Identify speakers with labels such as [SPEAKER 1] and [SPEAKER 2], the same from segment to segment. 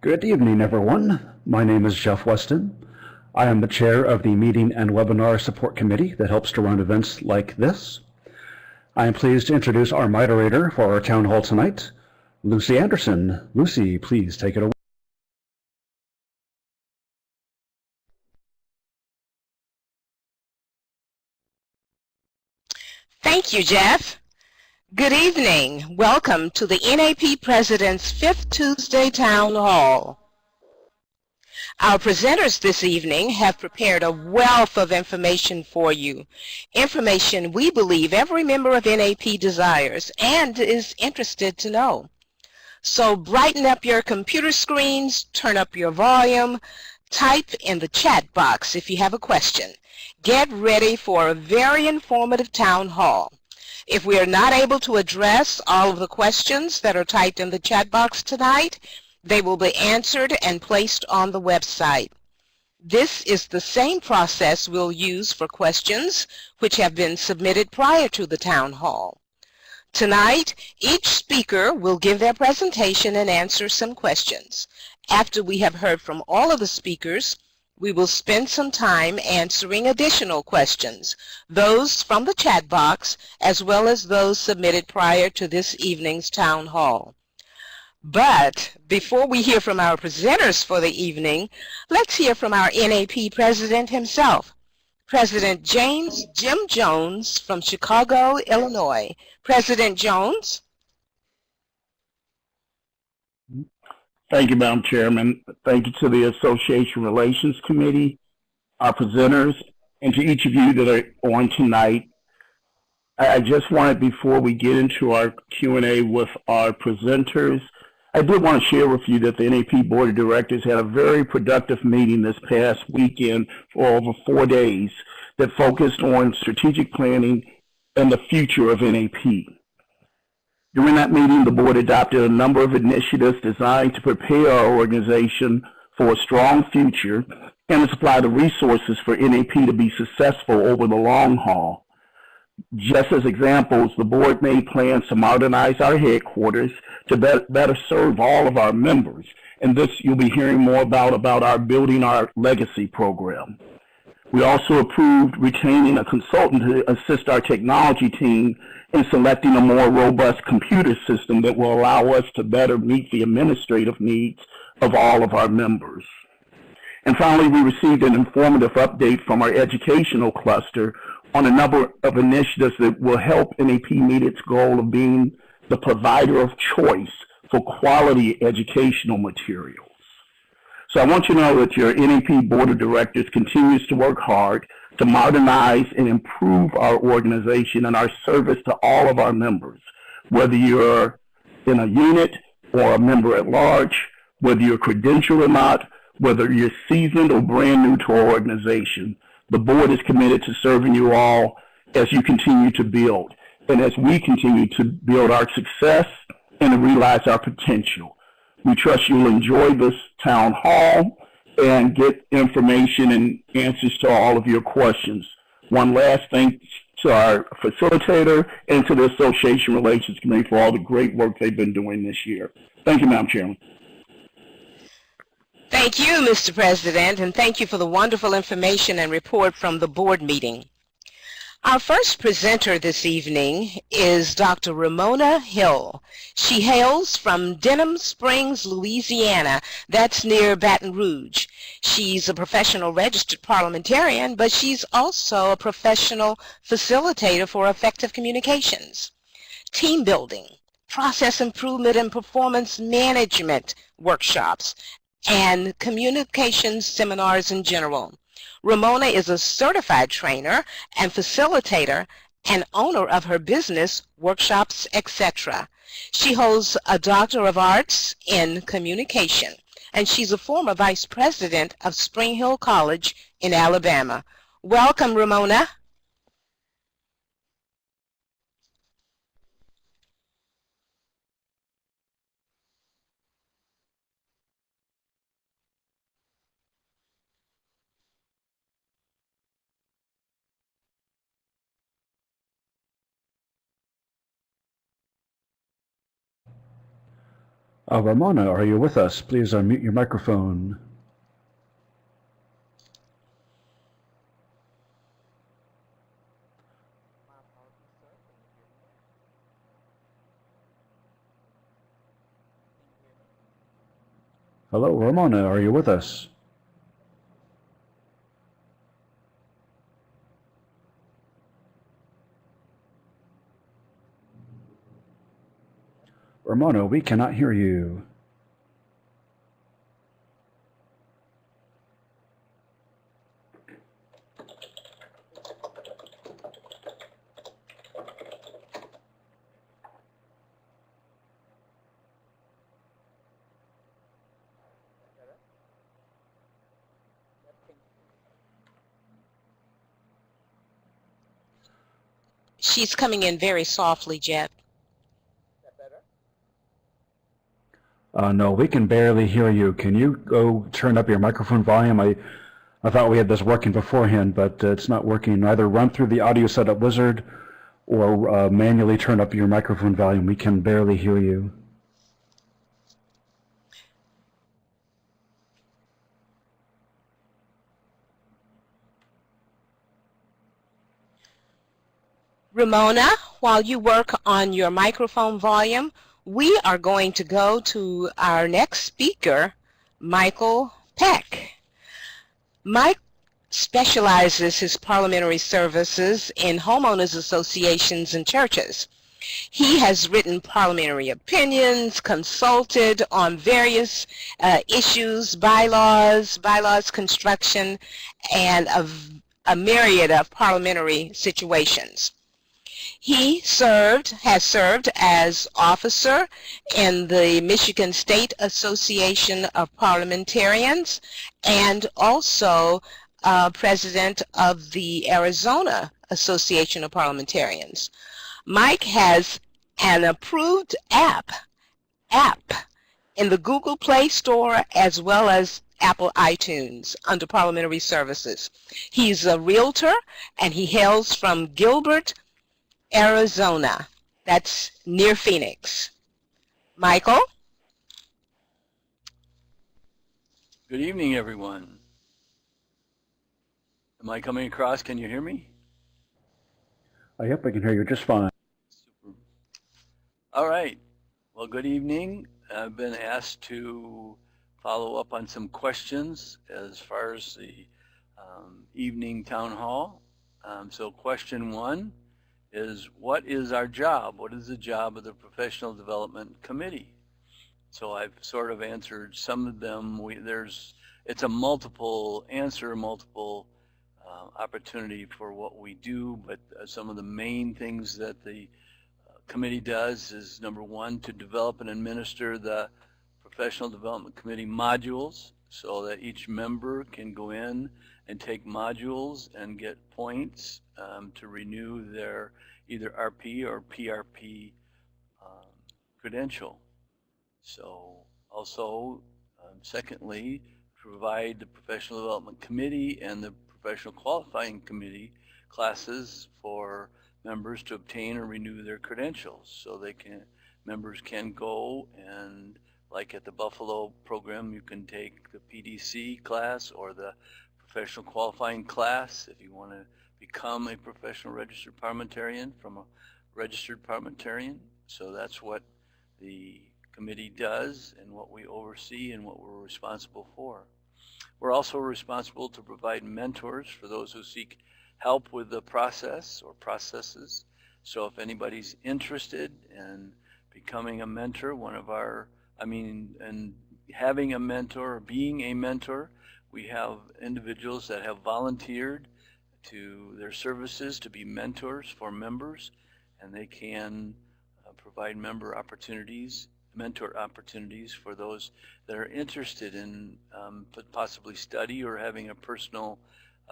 [SPEAKER 1] Good evening, everyone. My name is Jeff Weston. I am the chair of the Meeting and Webinar Support Committee that helps to run events like this. I am pleased to introduce our moderator for our town hall tonight, Lucy Anderson. Lucy, please take it away.
[SPEAKER 2] Thank you, Jeff. Good evening. Welcome to the NAP President's Fifth Tuesday Town Hall. Our presenters this evening have prepared a wealth of information for you, information we believe every member of NAP desires and is interested to know. So brighten up your computer screens, turn up your volume, type in the chat box if you have a question. Get ready for a very informative town hall. If we are not able to address all of the questions that are typed in the chat box tonight, they will be answered and placed on the website. This is the same process we'll use for questions which have been submitted prior to the town hall. Tonight, each speaker will give their presentation and answer some questions. After we have heard from all of the speakers, we will spend some time answering additional questions, those from the chat box as well as those submitted prior to this evening's town hall. But before we hear from our presenters for the evening, let's hear from our NAP president himself, President James Jim Jones from Chicago, Illinois. President Jones.
[SPEAKER 3] Thank you, Madam Chairman. Thank you to the Association Relations Committee, our presenters, and to each of you that are on tonight. I just wanted, before we get into our Q&A with our presenters, I did want to share with you that the NAP Board of Directors had a very productive meeting this past weekend for over 4 days that focused on strategic planning and the future of NAP. During that meeting, the board adopted a number of initiatives designed to prepare our organization for a strong future and to supply the resources for NAP to be successful over the long haul. Just as examples, the board made plans to modernize our headquarters to better serve all of our members. And this you'll be hearing more about our Building Our Legacy program. We also approved retaining a consultant to assist our technology team in selecting a more robust computer system that will allow us to better meet the administrative needs of all of our members. And finally, we received an informative update from our educational cluster on a number of initiatives that will help NAP meet its goal of being the provider of choice for quality educational materials. So I want you to know that your NAP Board of Directors continues to work hard to modernize and improve our organization and our service to all of our members, whether you're in a unit or a member at large, whether you're credentialed or not, whether you're seasoned or brand new to our organization. The board is committed to serving you all as you continue to build and as we continue to build our success and to realize our potential. We trust you'll enjoy this town hall and get information and answers to all of your questions. One last thanks to our facilitator and to the Association Relations Committee for all the great work they've been doing this year. Thank you, Madam Chairman.
[SPEAKER 2] Thank you, Mr. President, and thank you for the wonderful information and report from the board meeting. Our first presenter this evening is Dr. Ramona Hill. She hails from Denham Springs, Louisiana. That's near Baton Rouge. She's a professional registered parliamentarian, but she's also a professional facilitator for effective communications, team building, process improvement and performance management workshops, and communications seminars in general. Ramona is a certified trainer and facilitator and owner of her business, workshops, etc. She holds a Doctor of Arts in Communication, and she's a former vice president of Spring Hill College in Alabama. Welcome, Ramona.
[SPEAKER 1] Ramona, are you with us? Please unmute your microphone. Hello, Ramona, are you with us? Ramona, we cannot hear you.
[SPEAKER 2] She's coming in very softly, Jeff.
[SPEAKER 1] No, we can barely hear you. Can you go turn up your microphone volume? I thought we had this working beforehand, but it's not working. Either run through the audio setup wizard or manually turn up your microphone volume. We can barely hear you.
[SPEAKER 2] Ramona, while you work on your microphone volume, we are going to go to our next speaker, Michael Peck. Mike specializes his parliamentary services in homeowners associations and churches. He has written parliamentary opinions, consulted on various issues, bylaws construction, and a myriad of parliamentary situations. He has served as officer in the Michigan State Association of Parliamentarians and also president of the Arizona Association of Parliamentarians. Mike has an approved app in the Google Play Store as well as Apple iTunes under Parliamentary Services. He's a realtor and he hails from Gilbert, Arizona. That's near Phoenix. Michael?
[SPEAKER 4] Good evening, everyone. Am I coming across? Can you hear me?
[SPEAKER 1] Yep, I can hear you just fine.
[SPEAKER 4] Super. All right. Well, good evening. I've been asked to follow up on some questions as far as the evening town hall. So question one is, what is our job? What is the job of the Professional Development Committee? So I've sort of answered some of them. It's a multiple answer, multiple opportunity for what we do, but some of the main things that the committee does is, number one, to develop and administer the Professional Development Committee modules so that each member can go in and take modules and get points to renew their either RP or PRP credential. So also, secondly, provide the Professional Development Committee and the Professional Qualifying Committee classes for members to obtain or renew their credentials, so members can go and, like at the Buffalo program, you can take the PDC class or the Professional Qualifying class if you want to become a professional registered parliamentarian from a registered parliamentarian. So that's what the committee does and what we oversee and what we're responsible for. We're also responsible to provide mentors for those who seek help with the process or processes. So if anybody's interested in becoming a mentor, and having a mentor or being a mentor, we have individuals that have volunteered to their services to be mentors for members, and they can provide mentor opportunities for those that are interested in possibly study or having a personal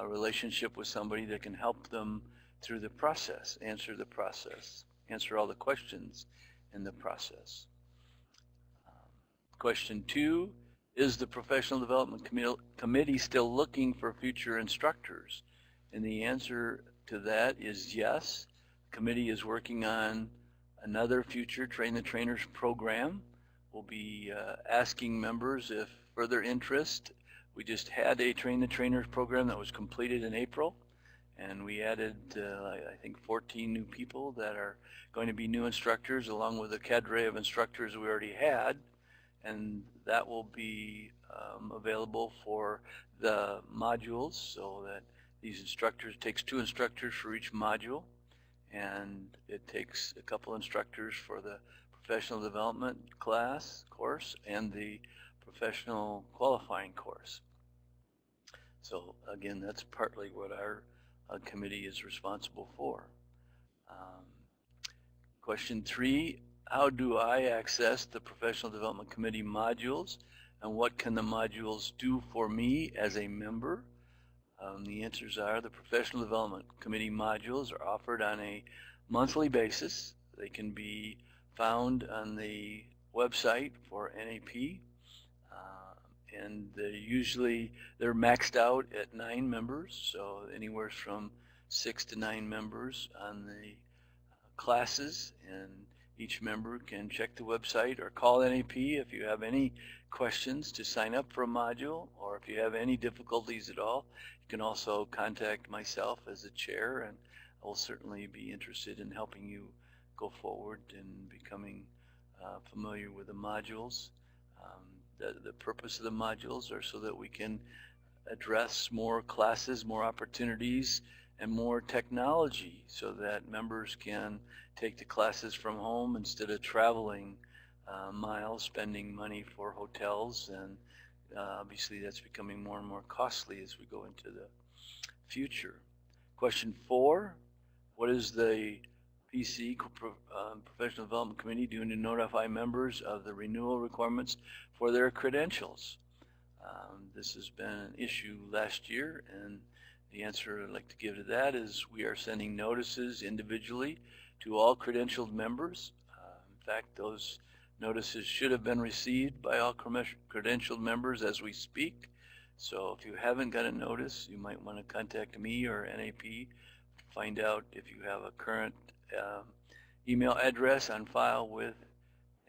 [SPEAKER 4] relationship with somebody that can help them through the process, answer all the questions in the process. Question two, is the Professional Development Committee still looking for future instructors? And the answer to that is yes. The committee is working on another future Train the Trainers program. we'll be asking members if further interest. We just had a Train the Trainers program that was completed in April, and we added, I think, 14 new people that are going to be new instructors, along with a cadre of instructors we already had, and that will be available for the modules, so that these instructors, takes 2 instructors for each module, and it takes a couple instructors for the professional development course and the professional qualifying course. So again, that's partly what our committee is responsible for. Question 3, how do I access the Professional Development Committee modules, and what can the modules do for me as a member? The answers are the Professional Development Committee modules are offered on a monthly basis. They can be found on the website for NAP, and they're maxed out at 9 members, so anywhere from 6 to 9 members on the classes, and each member can check the website or call NAP if you have any questions to sign up for a module, or if you have any difficulties at all. You can also contact myself as the chair, and I will certainly be interested in helping you go forward and becoming familiar with the modules. The purpose of the modules are so that we can address more classes, more opportunities, and more technology, so that members can take the classes from home instead of traveling miles, spending money for hotels, and obviously that's becoming more and more costly as we go into the future. Question 4, what is the PC Professional Development Committee doing to notify members of the renewal requirements for their credentials? This has been an issue last year, and the answer I'd like to give to that is we are sending notices individually to all credentialed members. In fact, those notices should have been received by all credentialed members as we speak. So if you haven't got a notice, you might want to contact me or NAP to find out if you have a current email address on file with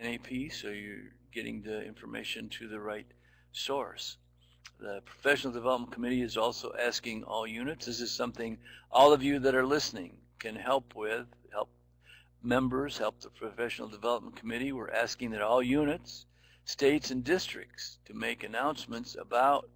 [SPEAKER 4] NAP, so you're getting the information to the right source. The Professional Development Committee is also asking all units. This is something all of you that are listening can help with, help members, help the Professional Development Committee. We're asking that all units, states, and districts to make announcements about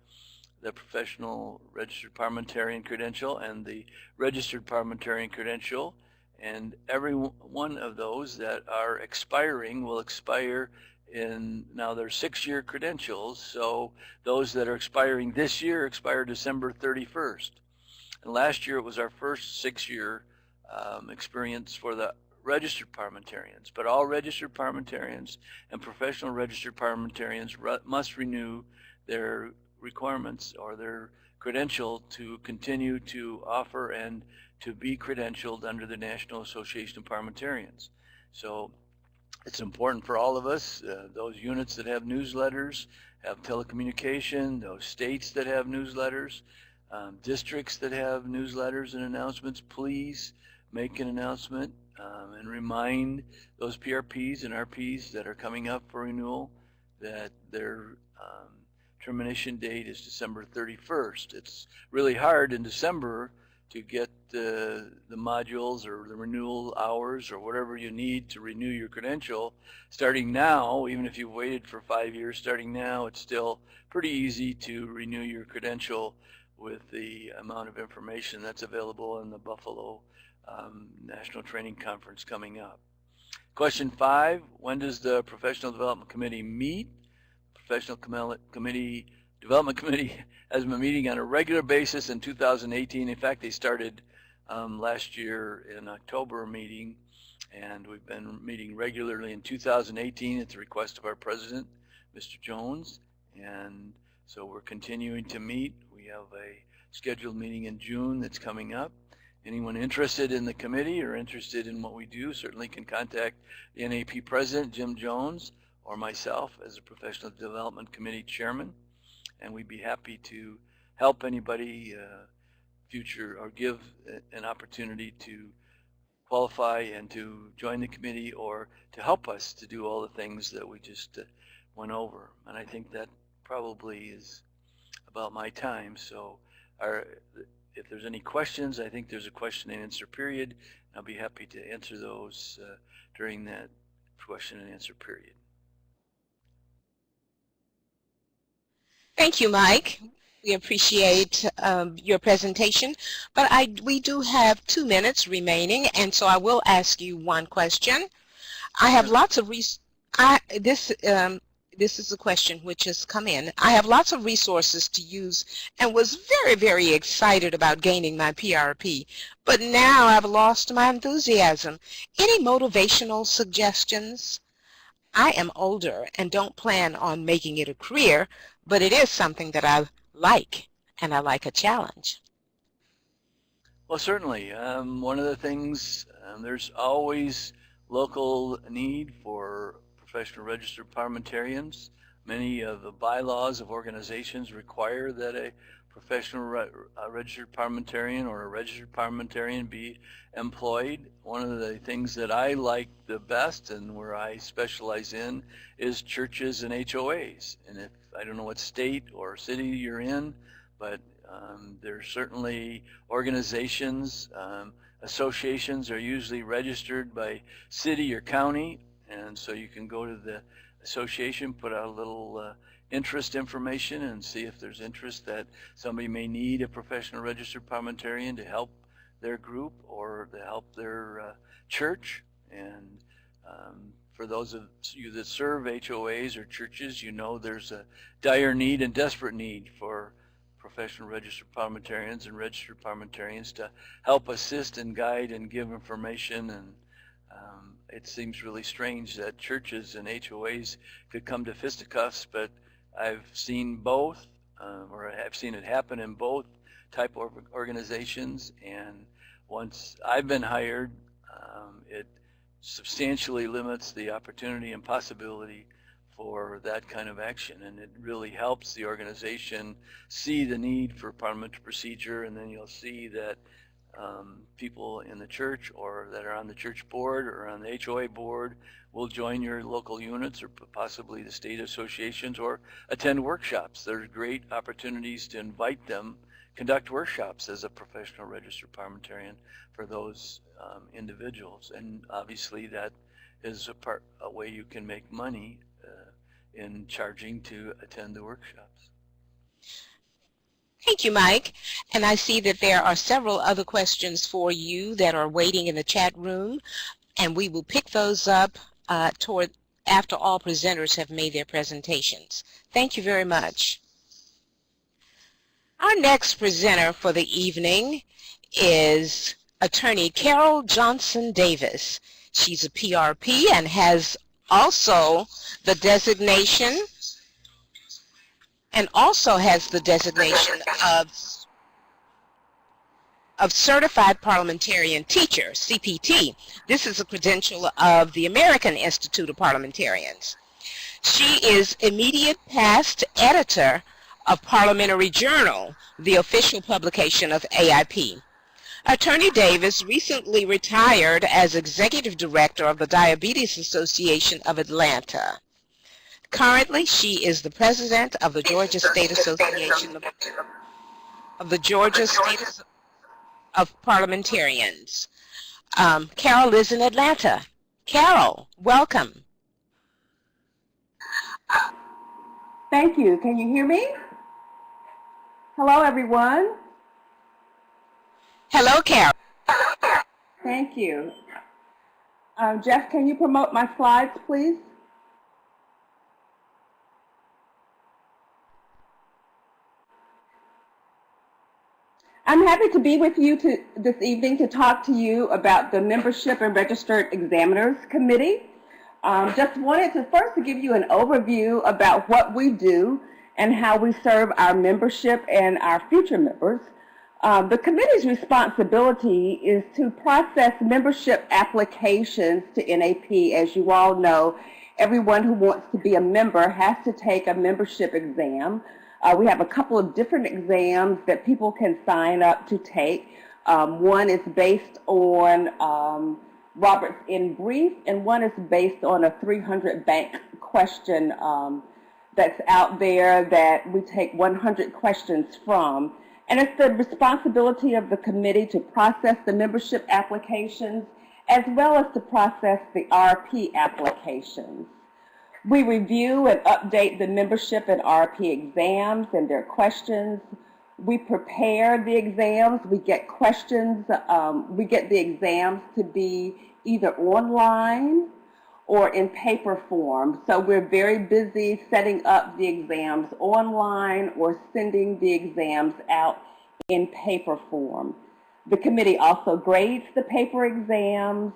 [SPEAKER 4] the Professional Registered Parliamentarian Credential and the Registered Parliamentarian Credential, and every one of those that are expiring will expire in, now they're 6-year credentials, so those that are expiring this year expire December 31st. And last year it was our first 6-year experience for the registered parliamentarians, but all registered parliamentarians and professional registered parliamentarians must renew their requirements or their credential to continue to offer and to be credentialed under the National Association of Parliamentarians. So it's important for all of us, those units that have newsletters, have telecommunication, those states that have newsletters, districts that have newsletters and announcements, please make an announcement and remind those PRPs and RPs that are coming up for renewal that their termination date is December 31st. It's really hard in December to get the modules or the renewal hours or whatever you need to renew your credential. Starting now, even if you've waited for 5 years, starting now, it's still pretty easy to renew your credential with the amount of information that's available in the Buffalo National Training Conference coming up. Question 5, when does the Professional Development Committee meet? Professional Development Committee has been meeting on a regular basis in 2018. In fact, they started last year in October meeting, and we've been meeting regularly in 2018 at the request of our president, Mr. Jones, and so we're continuing to meet. We have a scheduled meeting in June that's coming up. Anyone interested in the committee or interested in what we do certainly can contact the NAP President, Jim Jones, or myself as a Professional Development Committee Chairman, and we'd be happy to help anybody future or give an opportunity to qualify and to join the committee or to help us to do all the things that we just went over. And I think that probably is about my time. So if there's any questions, I think there's a question and answer period. I'll be happy to answer those during that question and answer period.
[SPEAKER 2] Thank you, Mike. We appreciate your presentation, but we do have 2 minutes remaining, and so I will ask you one question. I have lots of this is a question which has come in. I have lots of resources to use and was very, very excited about gaining my PRP, but now I've lost my enthusiasm. Any motivational suggestions? I am older and don't plan on making it a career, but it is something that I like, and I like a challenge.
[SPEAKER 4] Well, certainly. One of the things, there's always local need for professional registered parliamentarians. Many of the bylaws of organizations require that a professional registered parliamentarian or a registered parliamentarian be employed. One of the things that I like the best and where I specialize in is churches and HOAs. And if I don't know what state or city you're in, but there's certainly organizations, associations are usually registered by city or county, and so you can go to the association, put out a little interest information and see if there's interest that somebody may need a professional registered parliamentarian to help their group or to help their church. And for those of you that serve HOAs or churches, you know there's a dire need and desperate need for professional registered parliamentarians and registered parliamentarians to help assist and guide and give information. And it seems really strange that churches and HOAs could come to fisticuffs, but I've seen both, or I've seen it happen in both type of organizations. And once I've been hired, it substantially limits the opportunity and possibility for that kind of action, and it really helps the organization see the need for parliamentary procedure. And then you'll see that people in the church or that are on the church board or on the HOA board will join your local units or possibly the state associations or attend workshops. There's great opportunities to invite them, conduct workshops as a professional registered parliamentarian for those individuals. And obviously that is a way you can make money in charging to attend the workshops.
[SPEAKER 2] Thank you, Mike. And I see that there are several other questions for you that are waiting in the chat room, and we will pick those up after all presenters have made their presentations. Thank you very much. Our next presenter for the evening is Attorney Carol Johnson Davis. She's a PRP and has also the designation of Certified Parliamentarian Teacher, CPT. This is a credential of the American Institute of Parliamentarians. She is immediate past editor of Parliamentary Journal, the official publication of AIP. Attorney Davis recently retired as Executive Director of the Diabetes Association of Atlanta. Currently, she is the President of the Georgia State Association of Parliamentarians. Carol lives in Atlanta. Carol, welcome.
[SPEAKER 5] Thank you. Can you hear me? Hello, everyone.
[SPEAKER 2] Hello, Carol.
[SPEAKER 5] Thank you. Jeff, can you promote my slides, please? I'm happy to be with you this evening to talk to you about the Membership and Registered Examiners Committee. Just wanted to first give you an overview about what we do and how we serve our membership and our future members. The committee's responsibility is to process membership applications to NAP. As you all know, everyone who wants to be a member has to take a membership exam. We have a couple of different exams that people can sign up to take. One is based on Roberts in brief, and one is based on a 300 bank question that's out there that we take 100 questions from. And it's the responsibility of the committee to process the membership applications as well as to process the RP applications. We review and update the membership and RP exams and their questions. We prepare the exams. We get questions. We get the exams to be either online or in paper form. So we're very busy setting up the exams online or sending the exams out in paper form. The committee also grades the paper exams.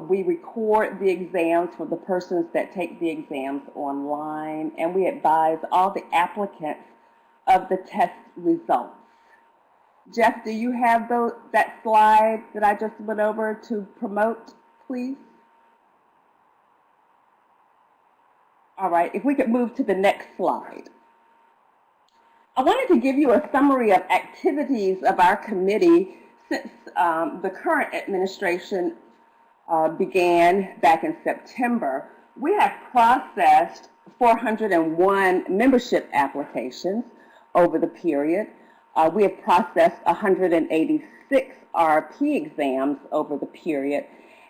[SPEAKER 5] We record the exams for the persons that take the exams online, and we advise all the applicants of the test results. Jeff, do you have that slide that I just went over to promote, please? All right, if we could move to the next slide. I wanted to give you a summary of activities of our committee since the current administration began back in September. We have processed 401 membership applications over the period. We have processed 186 RP exams over the period.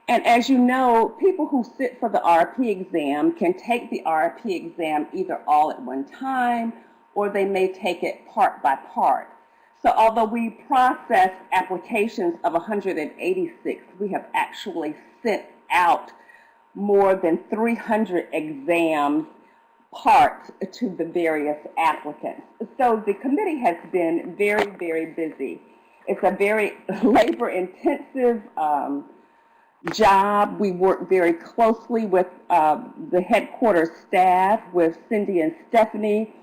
[SPEAKER 5] And as you know, people who sit for the RP exam can take the RP exam either all at one time or they may take it part by part. So although we process applications of 186, we have actually sent out more than 300 exams parts to the various applicants. So the committee has been very, very busy. It's a very labor-intensive job. We work very closely with the headquarters staff, with Cindy and Stephanie,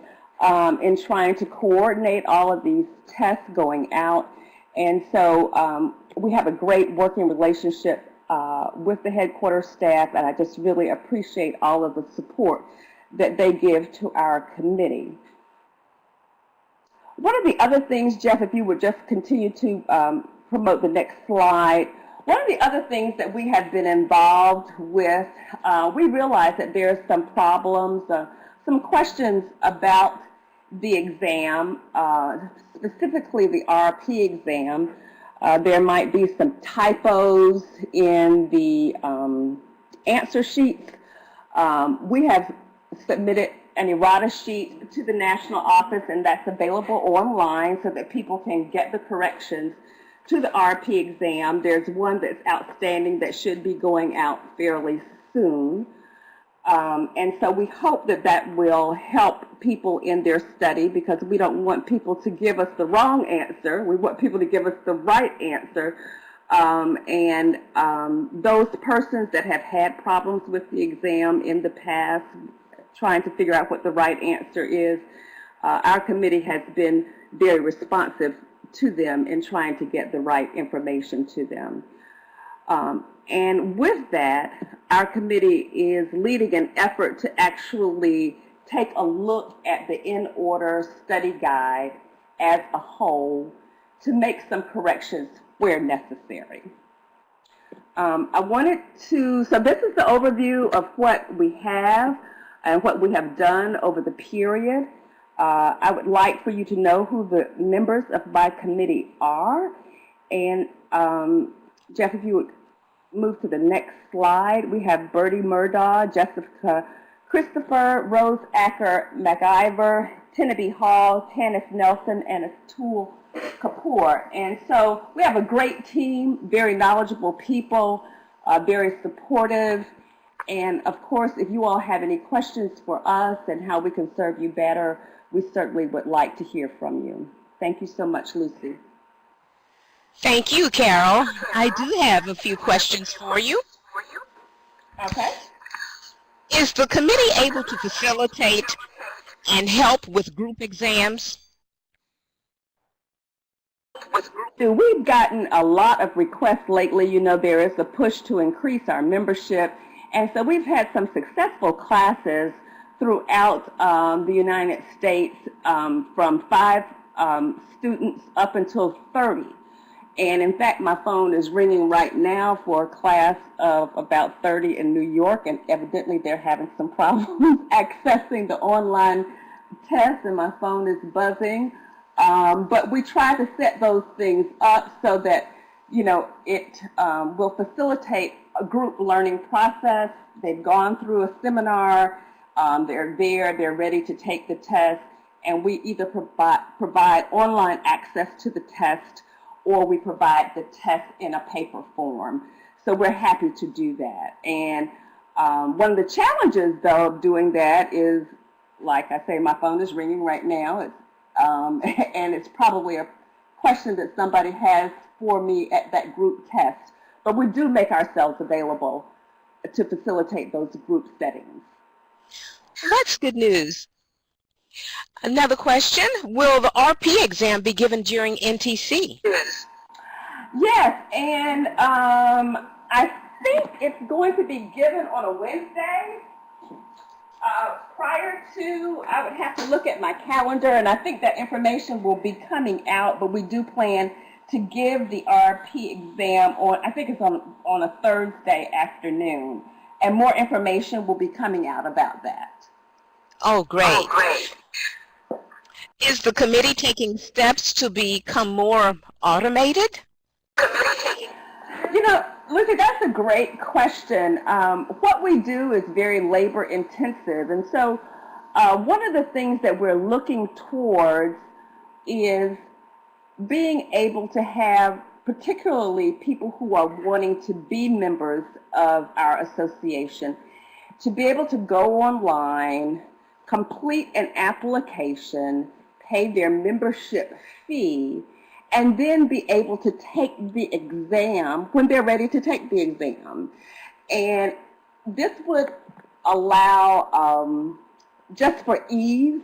[SPEAKER 5] in trying to coordinate all of these tests going out. And so we have a great working relationship with the headquarters staff, and I just really appreciate all of the support that they give to our committee. One of the other things, Jeff, if you would just continue to promote the next slide, one of the other things that we have been involved with, we realize that there are some problems, some questions about the exam, specifically the RP exam. There might be some typos in the answer sheets. We have submitted an errata sheet to the national office, and that's available online so that people can get the corrections to the RP exam. There's one that's outstanding that should be going out fairly soon. And so we hope that that will help people in their study, because we don't want people to give us the wrong answer. We want people to give us the right answer. Those persons that have had problems with the exam in the past, trying to figure out what the right answer is, our committee has been very responsive to them in trying to get the right information to them. And with that, our committee is leading an effort to actually take a look at the in-order study guide as a whole to make some corrections where necessary. I wanted to, so this is the overview of what we have and what we have done over the period. I would like for you to know who the members of my committee are. And Jeff, if you would move to the next slide. We have Bertie Murdaugh, Jessica Christopher, Rose Acker McIver, Teneby Hall, Tanis Nelson, and Atul Kapoor. And so we have a great team, very knowledgeable people, very supportive. And of course, if you all have any questions for us and how we can serve you better, we certainly would like to hear from you. Thank you so much, Lucy.
[SPEAKER 2] Thank you, Carol. I do have a few questions for you.
[SPEAKER 5] Okay.
[SPEAKER 2] Is the committee able to facilitate and help with group exams?
[SPEAKER 5] We've gotten a lot of requests lately. You know, there is a push to increase our membership. And so we've had some successful classes throughout the United States, from 5 students up until 30. And in fact, my phone is ringing right now for a class of about 30 in New York, and evidently they're having some problems accessing the online test, and my phone is buzzing. But we try to set those things up so that, you know, it will facilitate a group learning process. They've gone through a seminar, they're there, they're ready to take the test, and we either provide online access to the test, or we provide the test in a paper form. So we're happy to do that. And one of the challenges, though, of doing that is, like I say, my phone is ringing right now, and it's probably a question that somebody has for me at that group test. But we do make ourselves available to facilitate those group settings.
[SPEAKER 2] That's good news. Another question, will the RP exam be given during NTC?
[SPEAKER 5] Yes, and I think it's going to be given on a Wednesday. Prior to, I would have to look at my calendar, and I think that information will be coming out, but we do plan to give the RP exam on, I think it's on a Thursday afternoon, and more information will be coming out about that.
[SPEAKER 2] Oh, great. Is the committee taking steps to become more automated?
[SPEAKER 5] You know, Lucy, that's a great question. What we do is very labor intensive, and so one of the things that we're looking towards is being able to have, particularly people who are wanting to be members of our association, to be able to go online, complete an application, pay their membership fee, and then be able to take the exam when they're ready to take the exam. And this would allow, just for ease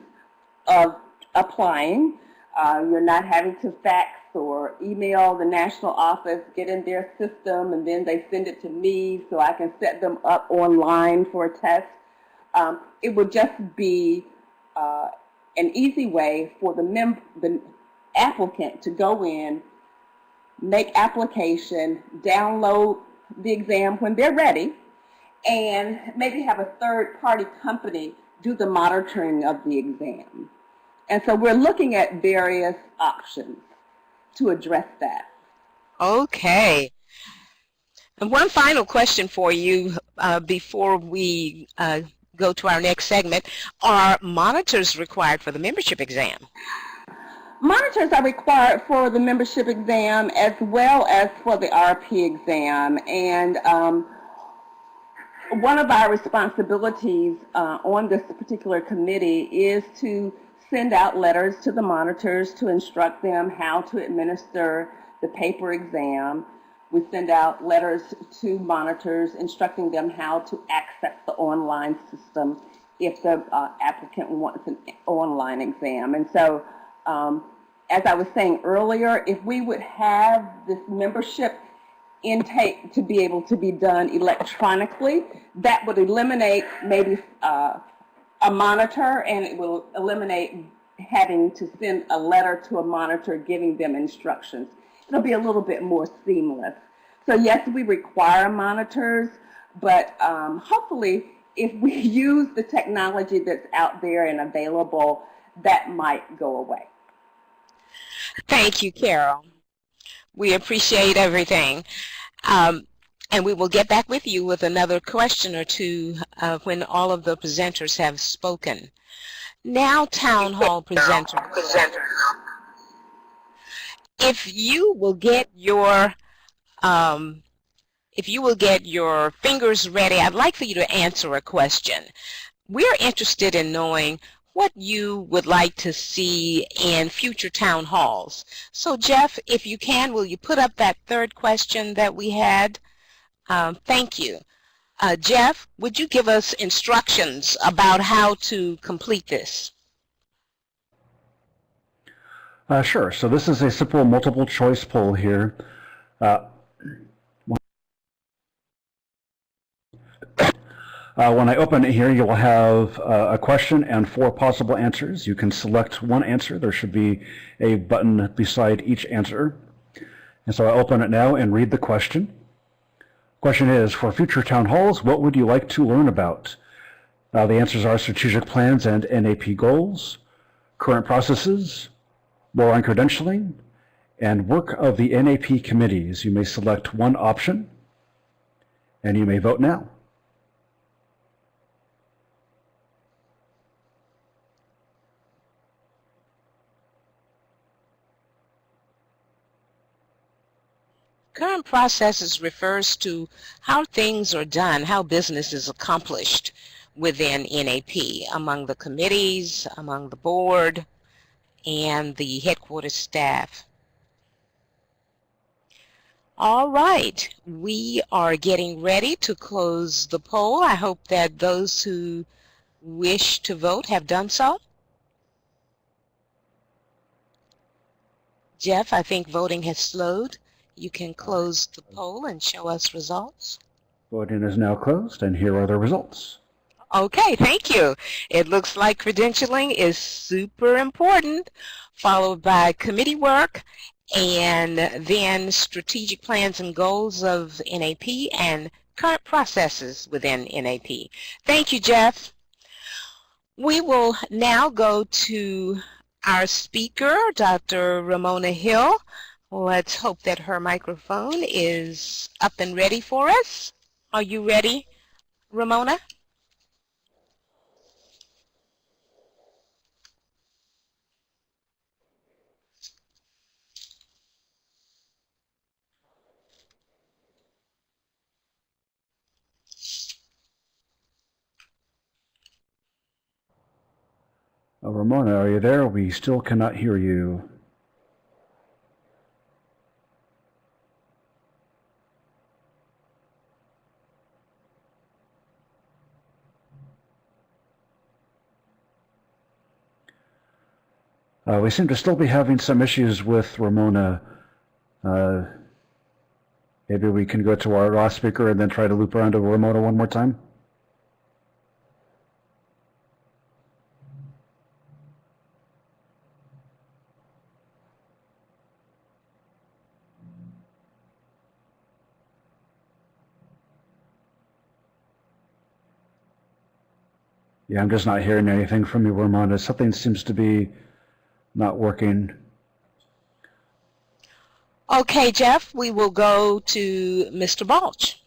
[SPEAKER 5] of applying, you're not having to fax or email the national office, get in their system, and then they send it to me so I can set them up online for a test. It would just be an easy way for the applicant to go in, make application, download the exam when they're ready, and maybe have a third-party company do the monitoring of the exam. And so we're looking at various options to address that.
[SPEAKER 2] Okay. And one final question for you before we go to our next segment. Are monitors required for the membership exam?
[SPEAKER 5] Monitors are required for the membership exam as well as for the RP exam. And one of our responsibilities on this particular committee is to send out letters to the monitors to instruct them how to administer the paper exam. We send out letters to monitors instructing them how to access the online system if the applicant wants an online exam. And so, as I was saying earlier, if we would have this membership intake to be able to be done electronically, that would eliminate maybe a monitor, and it will eliminate having to send a letter to a monitor giving them instructions. It'll be a little bit more seamless. So yes, we require monitors, but hopefully if we use the technology that's out there and available, that might go away.
[SPEAKER 2] Thank you, Carol. We appreciate everything. And we will get back with you with another question or two when all of the presenters have spoken. Now, town hall presenters. If you will get your fingers ready, I'd like for you to answer a question. We're interested in knowing what you would like to see in future town halls. So, Jeff, if you can, will you put up that third question that we had? Thank you. Jeff, would you give us instructions about how to complete this?
[SPEAKER 1] Sure. So this is a simple multiple choice poll here. When I open it here, you will have a question and 4 possible answers. You can select one answer. There should be a button beside each answer. And so I'll open it now and read the question. Question is, for future town halls, what would you like to learn about? The answers are strategic plans and NAP goals, current processes, more on credentialing, and work of the NAP committees. You may select one option, and you may vote now.
[SPEAKER 2] Current processes refers to how things are done, how business is accomplished within NAP, among the committees, among the board, and the headquarters staff. All right, we are getting ready to close the poll. I hope that those who wish to vote have done so. Jeff, I think voting has slowed. You can close the poll and show us results.
[SPEAKER 1] Voting is now closed, and here are the results.
[SPEAKER 2] Okay, thank you. It looks like credentialing is super important, followed by committee work, and then strategic plans and goals of NAP and current processes within NAP. Thank you, Jeff. We will now go to our speaker, Dr. Ramona Hill. Let's hope that her microphone is up and ready for us. Are you ready, Ramona?
[SPEAKER 1] Ramona, are you there? We still cannot hear you. We seem to still be having some issues with Ramona. Maybe we can go to our last speaker and then try to loop around to Ramona one more time. Yeah, I'm just not hearing anything from you, Ramona. Something seems to be not working.
[SPEAKER 2] Okay, Jeff, we will go to Mr. Balch.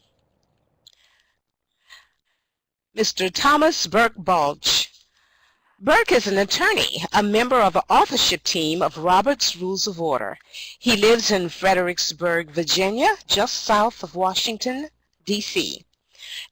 [SPEAKER 2] Mr. Thomas Burke Balch. Burke is an attorney, a member of the authorship team of Robert's Rules of Order. He lives in Fredericksburg, Virginia, just south of Washington, D.C.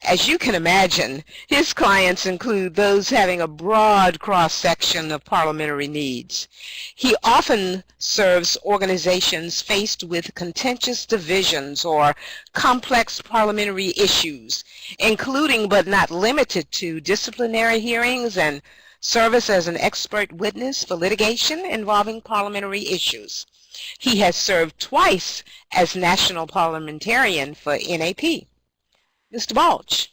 [SPEAKER 2] As you can imagine, his clients include those having a broad cross-section of parliamentary needs. He often serves organizations faced with contentious divisions or complex parliamentary issues, including but not limited to disciplinary hearings and service as an expert witness for litigation involving parliamentary issues. He has served twice as national parliamentarian for NAP. Mr. Balch.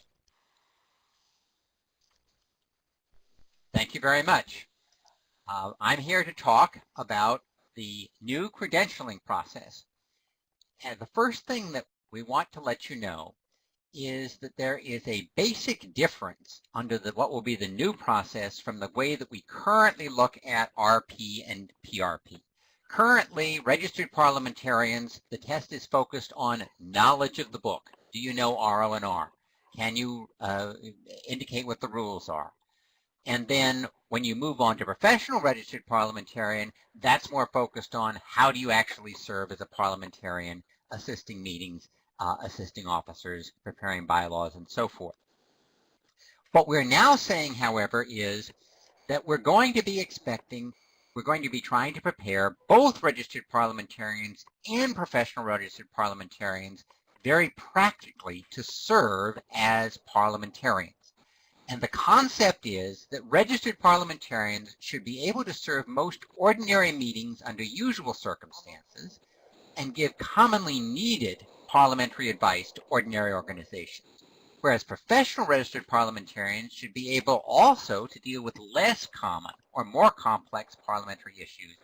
[SPEAKER 6] Thank you very much. I'm here to talk about the new credentialing process. And the first thing that we want to let you know is that there is a basic difference under what will be the new process from the way that we currently look at RP and PRP. Currently, registered parliamentarians, the test is focused on knowledge of the book. Do you know RO and R? Can you indicate what the rules are? And then when you move on to professional registered parliamentarian, that's more focused on how do you actually serve as a parliamentarian, assisting meetings, assisting officers, preparing bylaws, and so forth. What we're now saying, however, is that we're going to be trying to prepare both registered parliamentarians and professional registered parliamentarians very practically to serve as parliamentarians. And the concept is that registered parliamentarians should be able to serve most ordinary meetings under usual circumstances and give commonly needed parliamentary advice to ordinary organizations, whereas professional registered parliamentarians should be able also to deal with less common or more complex parliamentary issues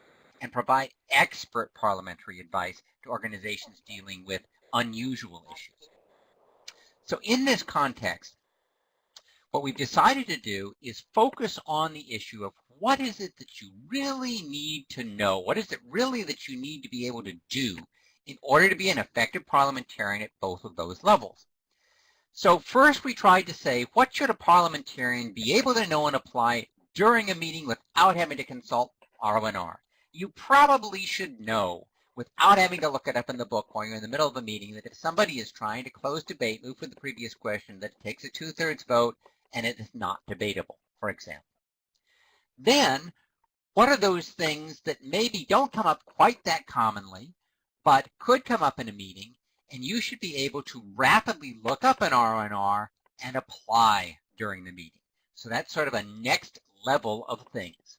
[SPEAKER 6] and provide expert parliamentary advice to organizations dealing with unusual issues. So in this context, what we've decided to do is focus on the issue of what is it that you really need to know? What is it really that you need to be able to do in order to be an effective parliamentarian at both of those levels? So first we tried to say, what should a parliamentarian be able to know and apply during a meeting without having to consult R&R? You probably should know, without having to look it up in the book while you're in the middle of a meeting, that if somebody is trying to close debate, move for the previous question, that it takes a 2/3 vote and it is not debatable, for example. Then, what are those things that maybe don't come up quite that commonly, but could come up in a meeting, and you should be able to rapidly look up an R&R and apply during the meeting? So that's sort of a next level of things.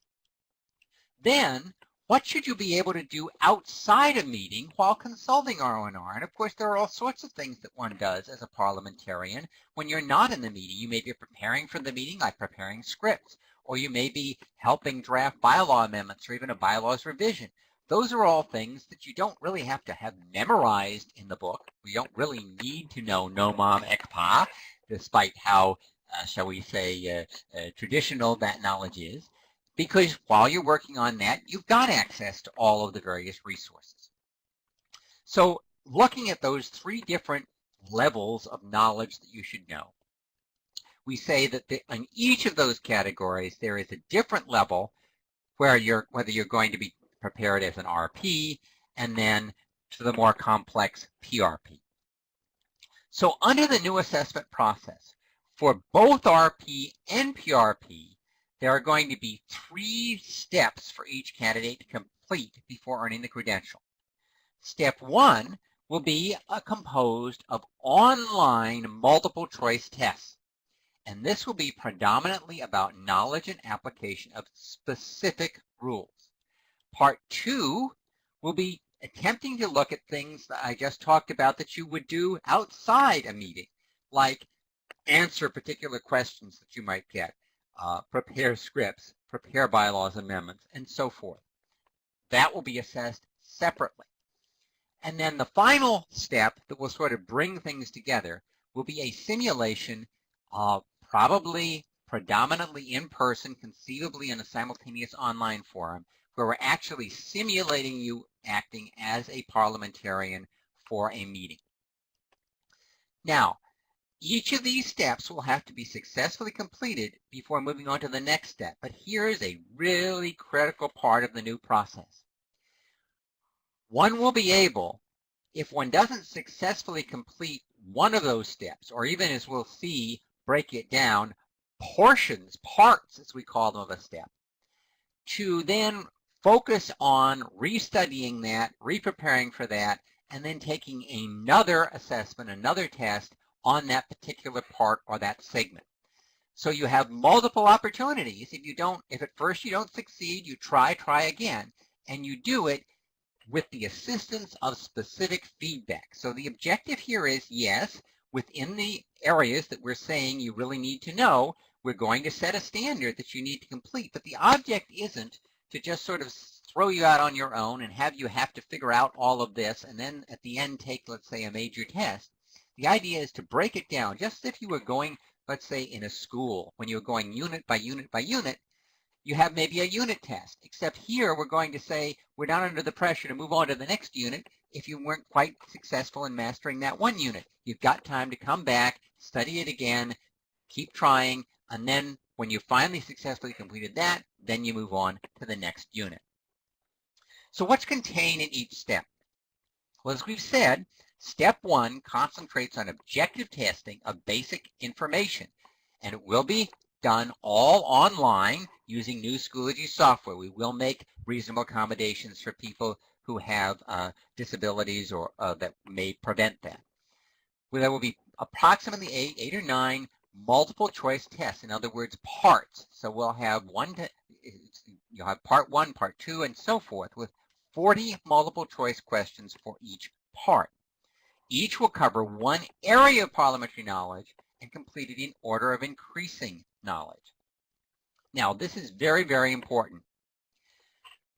[SPEAKER 6] Then, what should you be able to do outside a meeting while consulting R&R? And of course, there are all sorts of things that one does as a parliamentarian when you're not in the meeting. You may be preparing for the meeting, like preparing scripts, or you may be helping draft bylaw amendments or even a bylaws revision. Those are all things that you don't really have to have memorized in the book. We don't really need to know no mom ek pa, despite how, shall we say, traditional that knowledge is. Because while you're working on that, you've got access to all of the various resources. So looking at those 3 different levels of knowledge that you should know, we say that in each of those categories, there is a different level whether you're going to be prepared as an RP, and then to the more complex PRP. So under the new assessment process, for both RP and PRP, there are going to be 3 steps for each candidate to complete before earning the credential. Step 1 will be composed of online multiple choice tests. And this will be predominantly about knowledge and application of specific rules. Part 2 will be attempting to look at things that I just talked about that you would do outside a meeting, like answer particular questions that you might get, prepare scripts, prepare bylaws amendments, and so forth. That will be assessed separately. And then the final step that will sort of bring things together will be a simulation, probably predominantly in person, conceivably in a simultaneous online forum, where we're actually simulating you acting as a parliamentarian for a meeting. Now, each of these steps will have to be successfully completed before moving on to the next step. But here is a really critical part of the new process. One will be able, if one doesn't successfully complete one of those steps, or even, as we'll see, break it down, portions, parts, as we call them, of a step, to then focus on restudying that, re-preparing for that, and then taking another assessment, another test on that particular part or that segment. So you have multiple opportunities. If at first you don't succeed, you try again, and you do it with the assistance of specific feedback. So the objective here is, yes, within the areas that we're saying you really need to know, we're going to set a standard that you need to complete. But the object isn't to just sort of throw you out on your own and have to figure out all of this and then at the end take, let's say, a major test. The idea is to break it down, just as if you were going, let's say, in a school, when you're going unit by unit by unit, you have maybe a unit test, except here we're going to say we're not under the pressure to move on to the next unit if you weren't quite successful in mastering that one unit. You've got time to come back, study it again, keep trying, and then when you finally successfully completed that, then you move on to the next unit. So what's contained in each step? Well, as we've said, step 1 concentrates on objective testing of basic information, and it will be done all online using new Schoology software. We will make reasonable accommodations for people who have disabilities or that may prevent that. Well, there will be approximately 8 or 9 multiple choice tests, in other words, parts. So we'll have you'll have part 1, part 2, and so forth, with 40 multiple choice questions for each part. Each will cover one area of parliamentary knowledge and completed in order of increasing knowledge. Now, this is very, very important.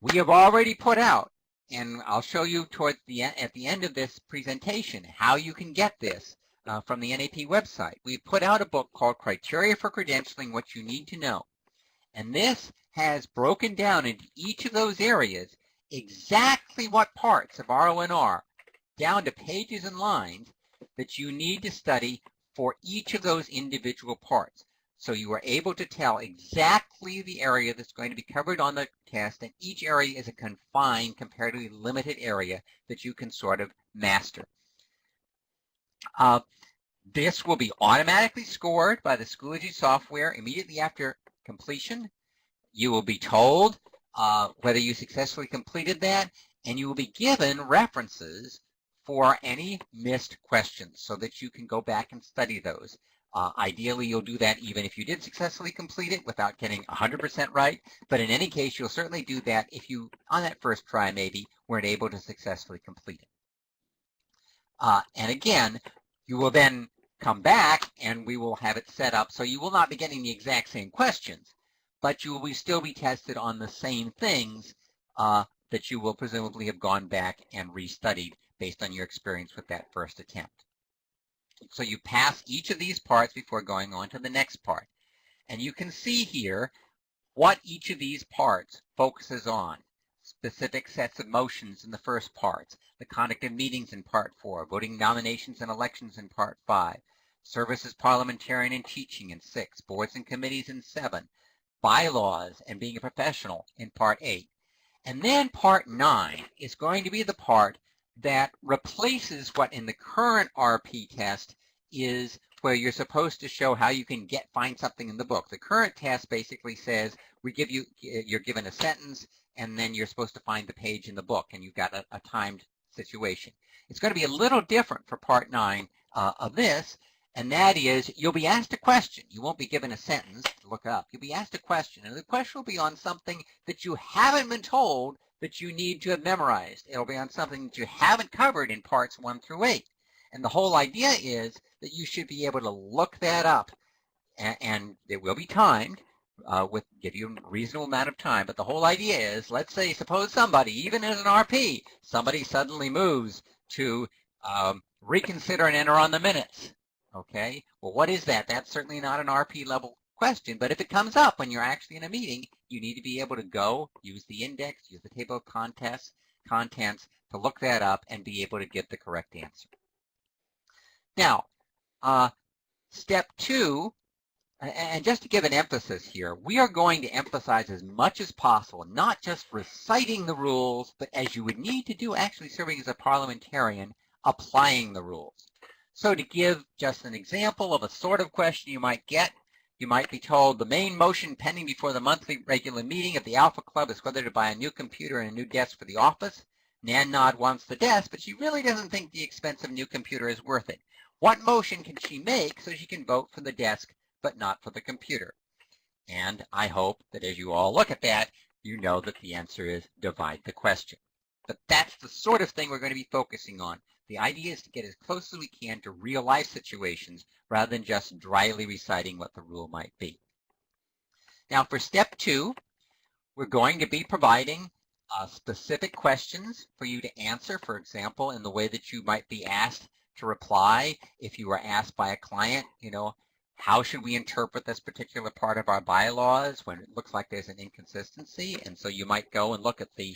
[SPEAKER 6] we have already put out, and I'll show you towards at the end of this presentation how you can get this from the NAP website. We put out a book called Criteria for Credentialing, What You Need to Know. And this has broken down into each of those areas exactly what parts of RO&R, down to pages and lines, that you need to study for each of those individual parts. So you are able to tell exactly the area that's going to be covered on the test, and each area is a confined, comparatively limited area that you can sort of master. This will be automatically scored by the Schoology software immediately after completion. You will be told whether you successfully completed that, and you will be given references for any missed questions so that you can go back and study those. Ideally, you'll do that even if you did successfully complete it without getting 100% right, but in any case, you'll certainly do that if you, on that first try maybe, weren't able to successfully complete it. And again, you will then come back and we will have it set up so you will not be getting the exact same questions, but you will still be tested on the same things that you will presumably have gone back and restudied based on your experience with that first attempt. So you pass each of these parts before going on to the next part. And you can see here what each of these parts focuses on. Specific sets of motions in the first parts, the conduct of meetings in Part 4, voting nominations and elections in Part 5, service as parliamentarian and teaching in 6, boards and committees in 7, bylaws and being a professional in Part 8. And then Part 9 is going to be the part that replaces what in the current RP test is where you're supposed to show how you can find something in the book. The current test basically says you're given a sentence and then you're supposed to find the page in the book, and you've got a timed situation. It's going to be a little different for Part 9 of this, and that is you'll be asked a question. You won't be given a sentence to look up. You'll be asked a question, and the question will be on something that you haven't been told that you need to have memorized. It'll be on something that you haven't covered in Parts 1 through 8. And the whole idea is that you should be able to look that up, and it will be timed, give you a reasonable amount of time. But the whole idea is, let's say, suppose somebody, even as an RP, somebody suddenly moves to reconsider and enter on the minutes. Okay, well, what is that? That's certainly not an RP level question, but if it comes up when you're actually in a meeting, you need to be able to go, use the index, use the table of contents to look that up and be able to get the correct answer. Now, step 2, and just to give an emphasis here, we are going to emphasize as much as possible, not just reciting the rules, but as you would need to do actually serving as a parliamentarian, applying the rules. So to give just an example of a sort of question you might get, you might be told the main motion pending before the monthly regular meeting of the Alpha Club is whether to buy a new computer and a new desk for the office. Nan Nod wants the desk, but she really doesn't think the expensive new computer is worth it. What motion can she make so she can vote for the desk but not for the computer? And I hope that as you all look at that, you know that the answer is divide the question. But that's the sort of thing we're going to be focusing on. The idea is to get as close as we can to real life situations rather than just dryly reciting what the rule might be. Now for step 2, we're going to be providing specific questions for you to answer, for example, in the way that you might be asked to reply if you were asked by a client, how should we interpret this particular part of our bylaws when it looks like there's an inconsistency? And so you might go and look at the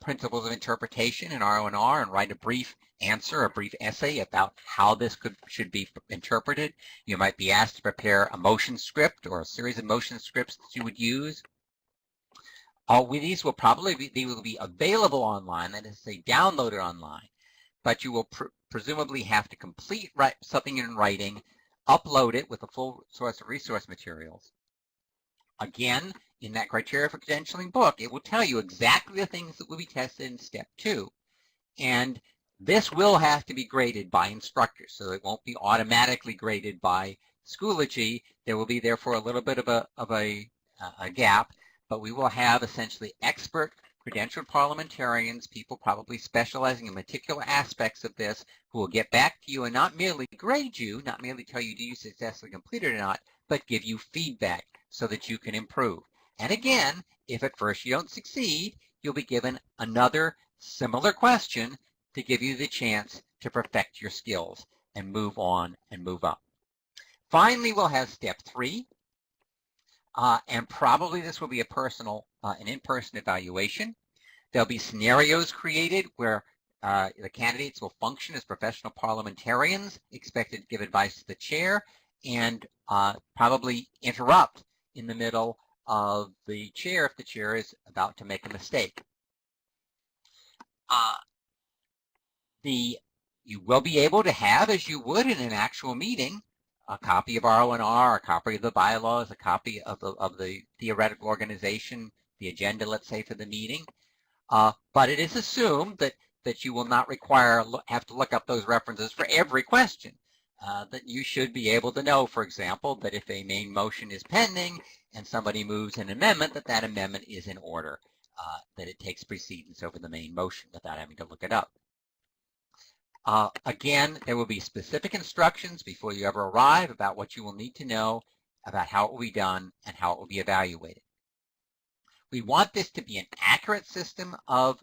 [SPEAKER 6] principles of interpretation in RO&R and write a brief answer, a brief essay about how this should be interpreted. You might be asked to prepare a motion script or a series of motion scripts that you would use. All these will probably be available online, that is to say downloaded online, but you will presumably have to complete something in writing, upload it with a full source of resource materials. Again, in that Criteria for Credentialing book, it will tell you exactly the things that will be tested in step 2. And this will have to be graded by instructors, so it won't be automatically graded by Schoology. There will be therefore a little bit of a gap, but we will have essentially expert credentialed parliamentarians, people probably specializing in particular aspects of this, who will get back to you and not merely grade you, not merely tell you do you successfully complete it or not, but give you feedback so that you can improve. And again, if at first you don't succeed, you'll be given another similar question to give you the chance to perfect your skills and move on and move up. Finally, we'll have step 3, and probably this will be an in-person evaluation. There'll be scenarios created where the candidates will function as professional parliamentarians, expected to give advice to the chair, and probably interrupt in the middle of the chair if the chair is about to make a mistake. You will be able to have, as you would in an actual meeting, a copy of R1R, a copy of the bylaws, a copy of the theoretical organization, the agenda, let's say, for the meeting. But it is assumed that you will not have to look up those references for every question. That you should be able to know, for example, that if a main motion is pending and somebody moves an amendment, that amendment is in order, that it takes precedence over the main motion without having to look it up. Again, there will be specific instructions before you ever arrive about what you will need to know about how it will be done and how it will be evaluated. We want this to be an accurate system of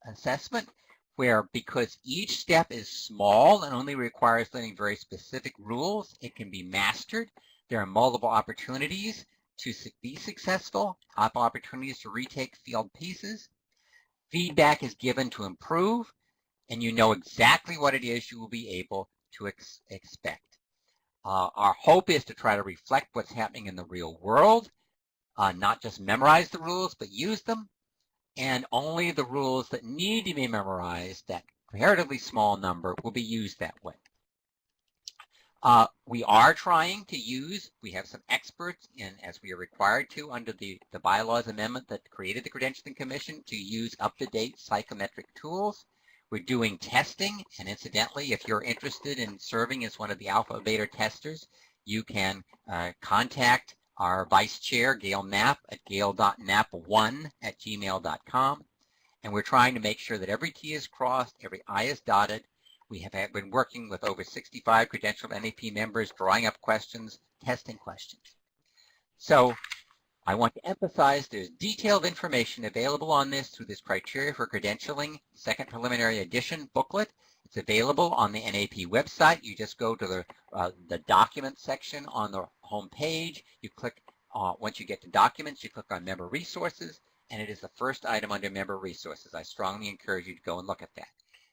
[SPEAKER 6] assessment where, because each step is small and only requires learning very specific rules, it can be mastered. There are multiple opportunities to be successful, opportunities to retake field pieces. Feedback is given to improve, and you know exactly what it is you will be able to expect. Our hope is to try to reflect what's happening in the real world, not just memorize the rules, but use them, and only the rules that need to be memorized, that comparatively small number, will be used that way. We are trying to we have some experts as we are required to under the bylaws amendment that created the Credentialing Commission, to use up-to-date psychometric tools. We're doing testing, and incidentally, if you're interested in serving as one of the alpha beta testers, you can contact our vice chair, Gail Knapp, at gail.knapp1@gmail.com. And we're trying to make sure that every T is crossed, every I is dotted. We have been working with over 65 credentialed NAP members, drawing up questions, testing questions. So I want to emphasize there's detailed information available on this through this Criteria for Credentialing Second Preliminary Edition booklet. It's available on the NAP website. You just go to the Documents section on the home page. You click, once you get to Documents, you click on Member Resources, and it is the first item under Member Resources. I strongly encourage you to go and look at that.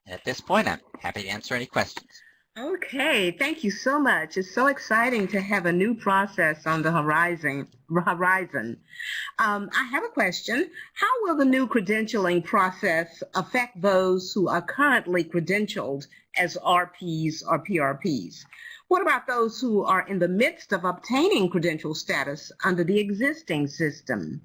[SPEAKER 6] And at this point, I'm happy to answer any questions.
[SPEAKER 2] Okay, thank you so much. It's so exciting to have a new process on the horizon. I have a question. How will the new credentialing process affect those who are currently credentialed as RPs or PRPs? What about those who are in the midst of obtaining credential status under the existing system?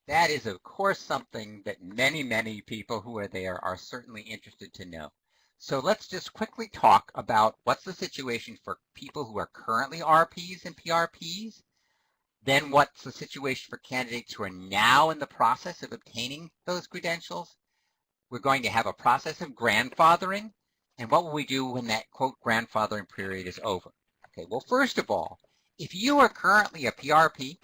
[SPEAKER 6] That is, of course, something that many, many people who are there are certainly interested to know. So let's just quickly talk about what's the situation for people who are currently RPs and PRPs, then what's the situation for candidates who are now in the process of obtaining those credentials. We're going to have a process of grandfathering, and what will we do when that, quote, grandfathering period is over? Okay, well, first of all, if you are currently a PRP,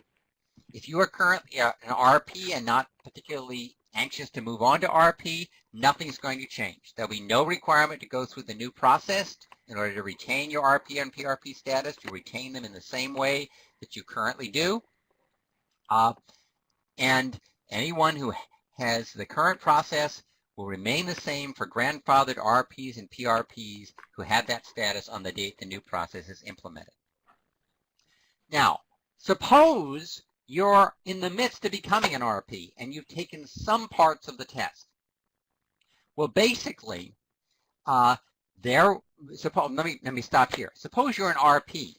[SPEAKER 6] if you are currently an RP and not particularly anxious to move on to RP, nothing's going to change. There'll be no requirement to go through the new process in order to retain your RP and PRP status. You retain them in the same way that you currently do. And anyone who has the current process will remain the same for grandfathered RPs and PRPs who have that status on the date the new process is implemented. Now, suppose you're in the midst of becoming an RP and you've taken some parts of the test. Well, basically, let me stop here. Suppose you're an RP.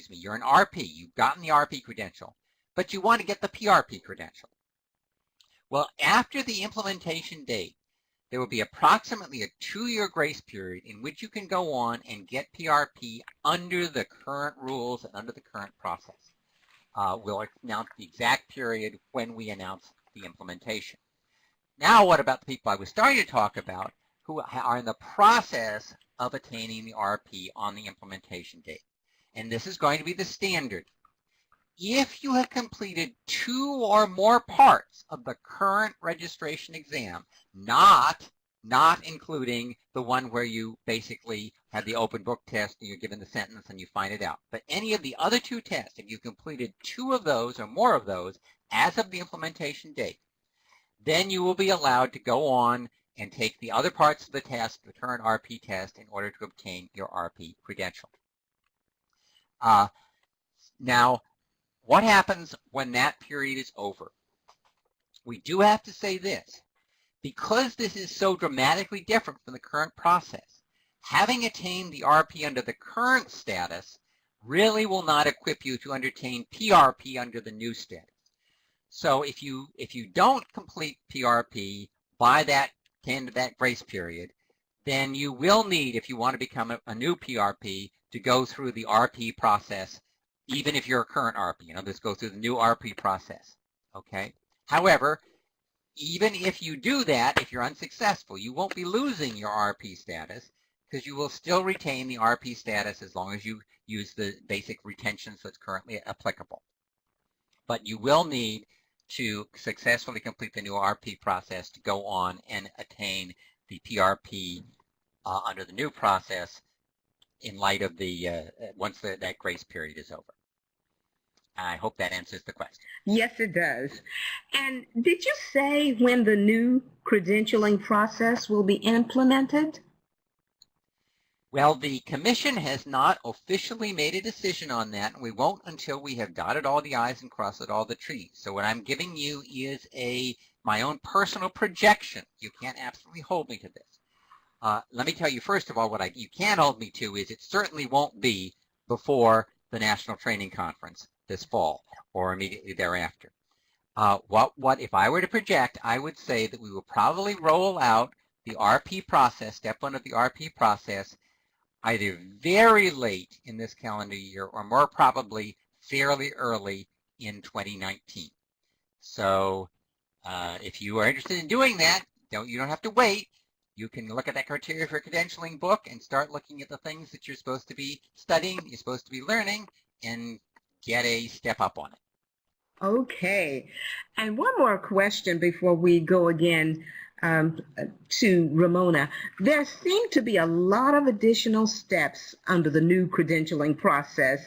[SPEAKER 6] You're an RP. You've gotten the RP credential, but you want to get the PRP credential. Well, after the implementation date, there will be approximately a 2-year grace period in which you can go on and get PRP under the current rules and under the current process. We'll announce the exact period when we announce the implementation. Now, what about the people I was starting to talk about who are in the process of attaining the RP on the implementation date? And this is going to be the standard. if you have completed 2 or more parts of the current registration exam, not including the one where you basically have the open book test and you're given the sentence and you find it out, but any of the other 2 tests, if you completed 2 of those or more of those as of the implementation date, then you will be allowed to go on and take the other parts of the test, the current RP test, in order to obtain your RP credential. Now, what happens when that period is over? We do have to say this. Because this is so dramatically different from the current process, having attained the RP under the current status really will not equip you to undertake PRP under the new status. So if you don't complete PRP by that end of that grace period, then you will need, if you want to become a new PRP, to go through the RP process, even if you're a current RP. Just go through the new RP process. Okay. However, even if you do that, if you're unsuccessful, you won't be losing your RP status because you will still retain the RP status as long as you use the basic retentions that's currently applicable. But you will need to successfully complete the new RP process to go on and attain the PRP under the new process in light of the once that grace period is over. I hope that answers the question.
[SPEAKER 2] Yes, it does. And did you say when the new credentialing process will be implemented?
[SPEAKER 6] Well, the Commission has not officially made a decision on that, and we won't until we have dotted all the I's and crossed all the T's. So what I'm giving you is my own personal projection. You can't absolutely hold me to this. Let me tell you, first of all, what you can hold me to is it certainly won't be before the National Training Conference this fall or immediately thereafter. What if I were to project, I would say that we will probably roll out the RP process, step 1 of the RP process, either very late in this calendar year or more probably fairly early in 2019. So if you are interested in doing that, you don't have to wait. You can look at that criteria for credentialing book and start looking at the things that you're supposed to be studying, you're supposed to be learning, and get a step up on it.
[SPEAKER 2] Okay. And one more question before we go again to Ramona. There seem to be a lot of additional steps under the new credentialing process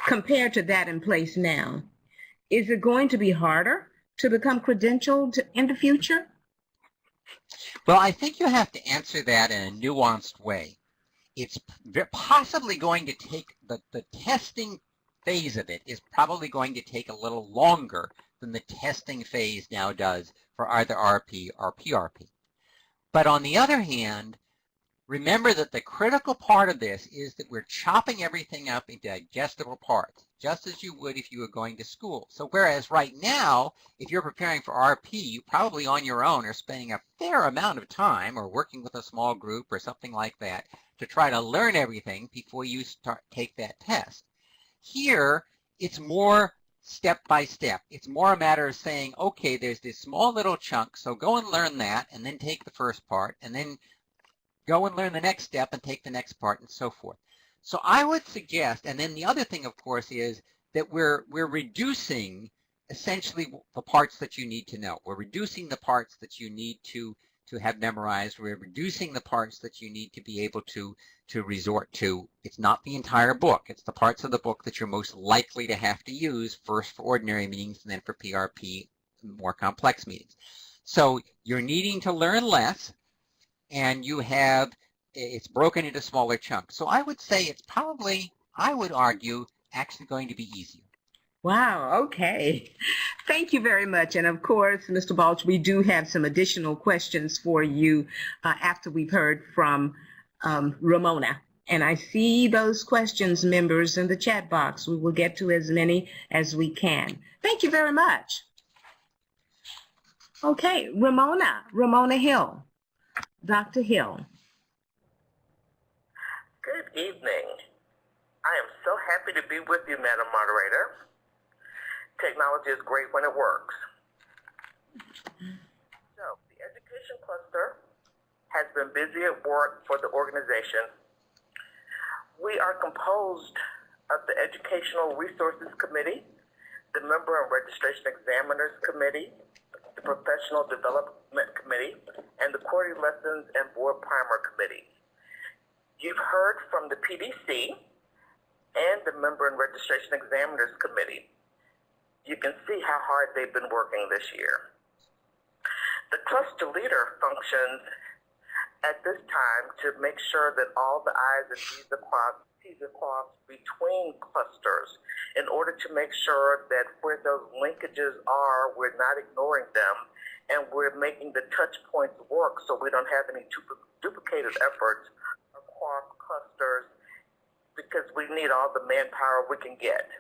[SPEAKER 2] compared to that in place now. Is it going to be harder to become credentialed in the future?
[SPEAKER 6] Well, I think you have to answer that in a nuanced way. It's possibly going to take the testing phase of it is probably going to take a little longer than the testing phase now does for either RP or PRP. But on the other hand, remember that the critical part of this is that we're chopping everything up into digestible parts, just as you would if you were going to school. So whereas right now, if you're preparing for RP, you probably on your own are spending a fair amount of time or working with a small group or something like that to try to learn everything before you take that test. Here, it's more step by step. It's more a matter of saying, okay, there's this small little chunk, so go and learn that and then take the first part and then go and learn the next step and take the next part and so forth. So I would suggest, and then the other thing, of course, is that we're reducing essentially the parts that you need to know. We're reducing the parts that you need to have memorized. We're reducing the parts that you need to be able to resort to. It's not the entire book. It's the parts of the book that you're most likely to have to use first for ordinary meetings and then for PRP, more complex meetings. So you're needing to learn less, and it's broken into smaller chunks. So I would say it's probably, I would argue, actually going to be easier.
[SPEAKER 2] Wow, okay. Thank you very much. And of course, Mr. Balch, we do have some additional questions for you after we've heard from Ramona. And I see those questions, members, in the chat box. We will get to as many as we can. Thank you very much. Okay, Ramona Hill. Dr. Hill.
[SPEAKER 7] Good evening. I am so happy to be with you, Madam Moderator. Technology is great when it works. So, the Education Cluster has been busy at work for the organization. We are composed of the Educational Resources Committee, the Member and Registration Examiners Committee, the Professional Development Committee, and the Quarterly Lessons and Board Primer Committee. You've heard from the PDC and the Member and Registration Examiners Committee. You can see how hard they've been working this year. The cluster leader functions at this time to make sure that all the I's and T's are crossed between clusters in order to make sure that where those linkages are, we're not ignoring them, and we're making the touch points work so we don't have any duplicated efforts across clusters, because we need all the manpower we can get.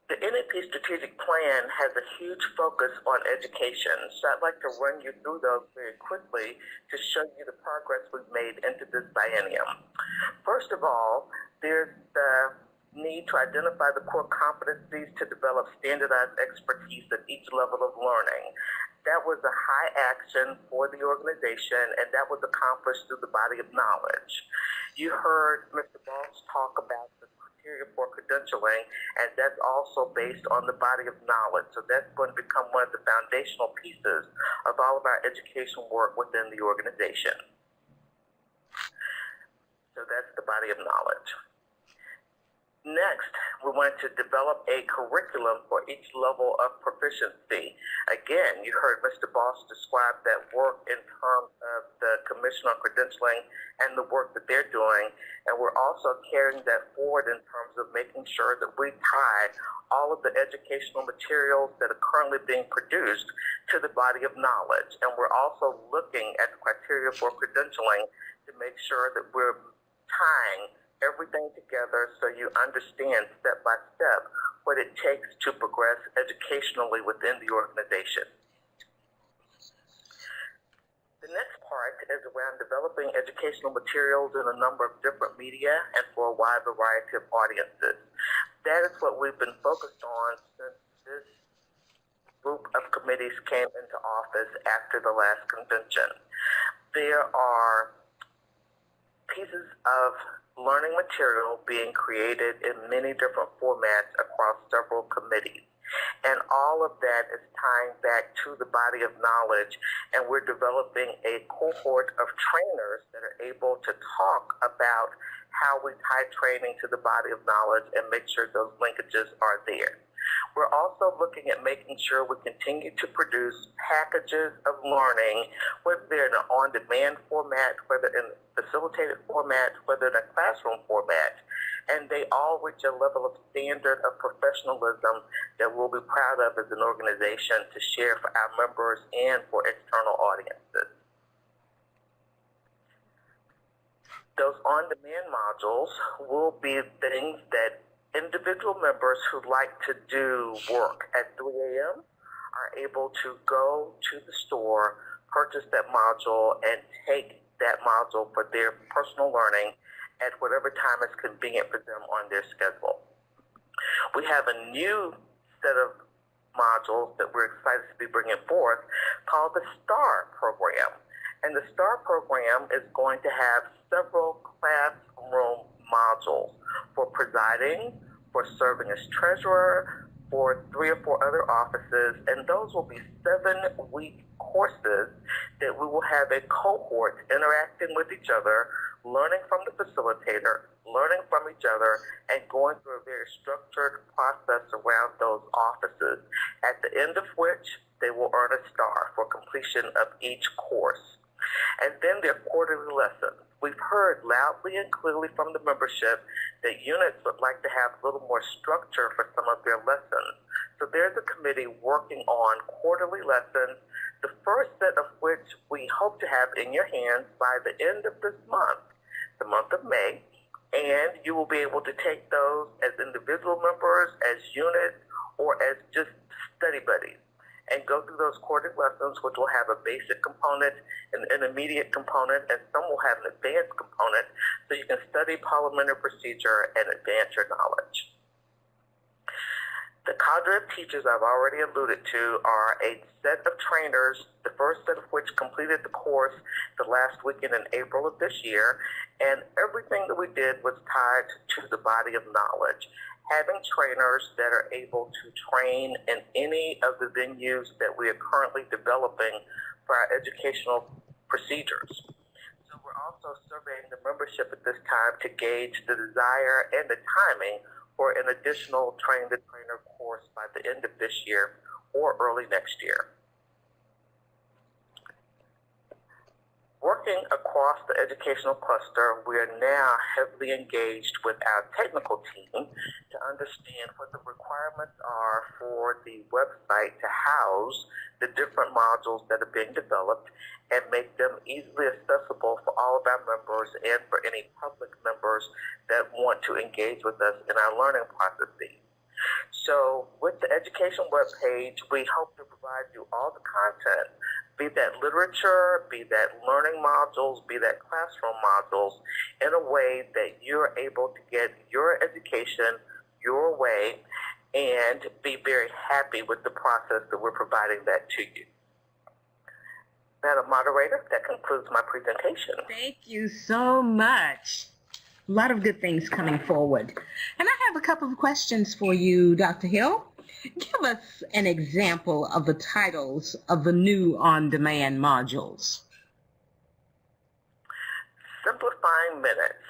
[SPEAKER 7] The NAP strategic plan has a huge focus on education, so I'd like to run you through those very quickly to show you the progress we've made into this biennium. First of all, there's the need to identify the core competencies to develop standardized expertise at each level of learning. That was a high action for the organization, and that was accomplished through the body of knowledge. You heard Mr. Balls talk about the criteria for credentialing, and that's also based on the body of knowledge. So that's going to become one of the foundational pieces of all of our education work within the organization. So that's the body of knowledge. Next, we wanted to develop a curriculum for each level of proficiency. Again, you heard Mr. Boss describe that work in terms of the Commission on Credentialing and the work that they're doing, and we're also carrying that forward in terms of making sure that we tie all of the educational materials that are currently being produced to the body of knowledge. And we're also looking at the criteria for credentialing to make sure that we're tying everything together so you understand step by step what it takes to progress educationally within the organization. The next part is around developing educational materials in a number of different media and for a wide variety of audiences. That is what we've been focused on since this group of committees came into office after the last convention. There are pieces of learning material being created in many different formats across several committees. And all of that is tying back to the body of knowledge, and we're developing a cohort of trainers that are able to talk about how we tie training to the body of knowledge and make sure those linkages are there. We're also looking at making sure we continue to produce packages of learning, whether they're in an on-demand format, whether in a facilitated format, whether in a classroom format, and they all reach a level of standard of professionalism that we'll be proud of as an organization to share for our members and for external audiences. Those on-demand modules will be things that individual members who like to do work at 3 a.m. are able to go to the store, purchase that module, and take that module for their personal learning at whatever time is convenient for them on their schedule. We have a new set of modules that we're excited to be bringing forth called the STAR program. And the STAR program is going to have several classroom modules for presiding, for serving as treasurer, for 3 or 4 other offices, and those will be 7-week courses that we will have a cohort interacting with each other, learning from the facilitator, learning from each other, and going through a very structured process around those offices, at the end of which they will earn a star for completion of each course. And then there are quarterly lessons. We've heard loudly and clearly from the membership that units would like to have a little more structure for some of their lessons. So there's a committee working on quarterly lessons, the first set of which we hope to have in your hands by the end of this month, the month of May, and you will be able to take those as individual members, as units, or as just study buddies, and go through those quarterly lessons, which will have a basic component, an intermediate component, and some will have an advanced component, so you can study parliamentary procedure and advance your knowledge. The cadre of teachers I've already alluded to are a set of trainers, the first set of which completed the course the last weekend in April of this year, and everything that we did was tied to the body of knowledge. Having trainers that are able to train in any of the venues that we are currently developing for our educational procedures. So we're also surveying the membership at this time to gauge the desire and the timing for an additional train-the-trainer course by the end of this year or early next year. Working across the educational cluster, we are now heavily engaged with our technical team to understand what the requirements are for the website to house the different modules that are being developed and make them easily accessible for all of our members and for any public members that want to engage with us in our learning processes. So with the education webpage, we hope to provide you all the content, be that literature, be that learning modules, be that classroom modules, in a way that you're able to get your education your way and be very happy with the process that we're providing that to you. Madam Moderator, that concludes my presentation.
[SPEAKER 2] Thank you so much. A lot of good things coming forward. And I have a couple of questions for you, Dr. Hill. Give us an example of the titles of the new on-demand modules.
[SPEAKER 7] Simplifying minutes,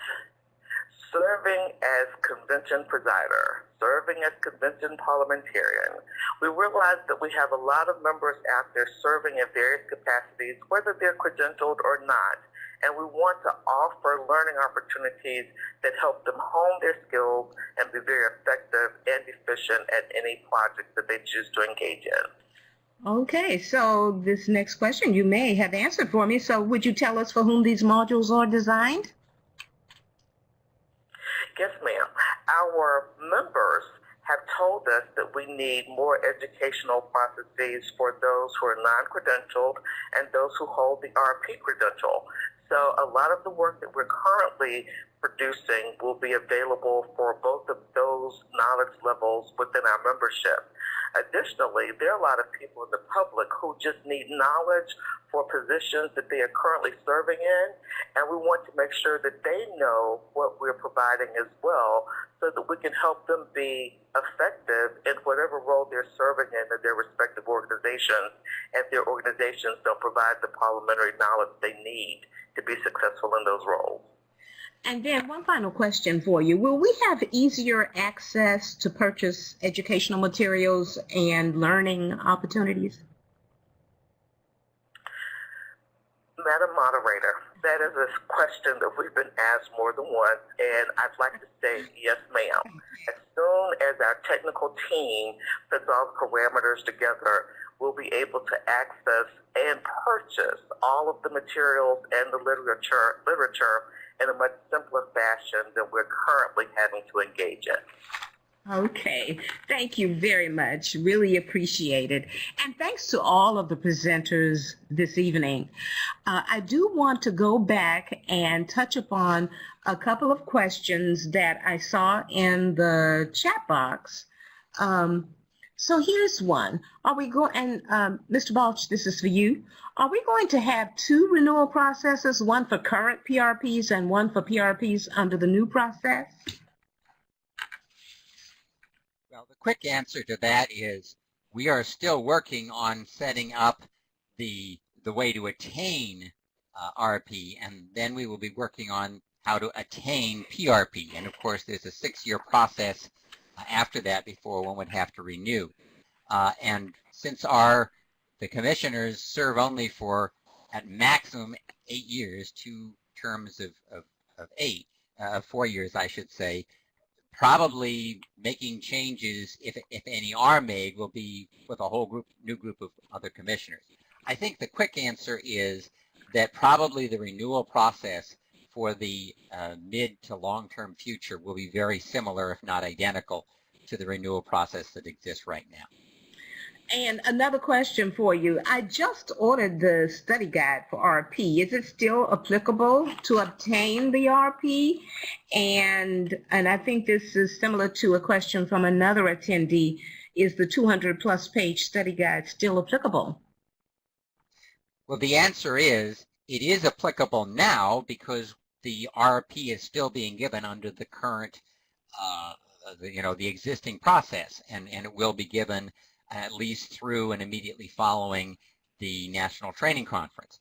[SPEAKER 7] serving as convention presider, serving as convention parliamentarian. We realize that we have a lot of members out there serving in various capacities, whether they're credentialed or not. And we want to offer learning opportunities that help them hone their skills and be very effective and efficient at any project that they choose to engage in.
[SPEAKER 2] Okay, so this next question you may have answered for me. So would you tell us for whom these modules are designed?
[SPEAKER 7] Yes, ma'am. Our members have told us that we need more educational processes for those who are non-credentialed and those who hold the RP credential. So a lot of the work that we're currently producing will be available for both of those knowledge levels within our membership. Additionally, there are a lot of people in the public who just need knowledge for positions that they are currently serving in, and we want to make sure that they know what we're providing as well so that we can help them be effective in whatever role they're serving in their respective organizations, and their organizations don't provide the parliamentary knowledge they need to be successful in those roles.
[SPEAKER 2] And then one final question for you. Will we have easier access to purchase educational materials and learning opportunities?
[SPEAKER 7] Madam Moderator, that is a question that we've been asked more than once, and I'd like to say yes, ma'am. As soon as our technical team puts all the parameters together, we'll be able to access and purchase all of the materials and the literature in a much simpler fashion than we're currently having to engage in.
[SPEAKER 2] Okay, thank you very much. Really appreciate it. And thanks to all of the presenters this evening. I do want to go back and touch upon a couple of questions that I saw in the chat box. So here's one. Are we going, and Mr. Balch, this is for you. Are we going to have two renewal processes, one for current PRPs and one for PRPs under the new process?
[SPEAKER 6] Well, the quick answer to that is we are still working on setting up the way to attain RP, and then we will be working on how to attain PRP. And of course, there's a 6-year process after that before one would have to renew. And since the commissioners serve only for at maximum 8 years, 2 terms of 4 years, I should say, probably making changes, if any are made, will be with a whole new group of other commissioners. I think the quick answer is that probably the renewal process for the mid to long-term future will be very similar, if not identical, to the renewal process that exists right now.
[SPEAKER 2] And another question for you. I just ordered the study guide for RP. Is it still applicable to obtain the RP? And I think this is similar to a question from another attendee. is the 200-plus page study guide still applicable?
[SPEAKER 6] Well, the answer is it is applicable now because the RP is still being given under the current, the existing process, and it will be given at least through and immediately following the National Training Conference.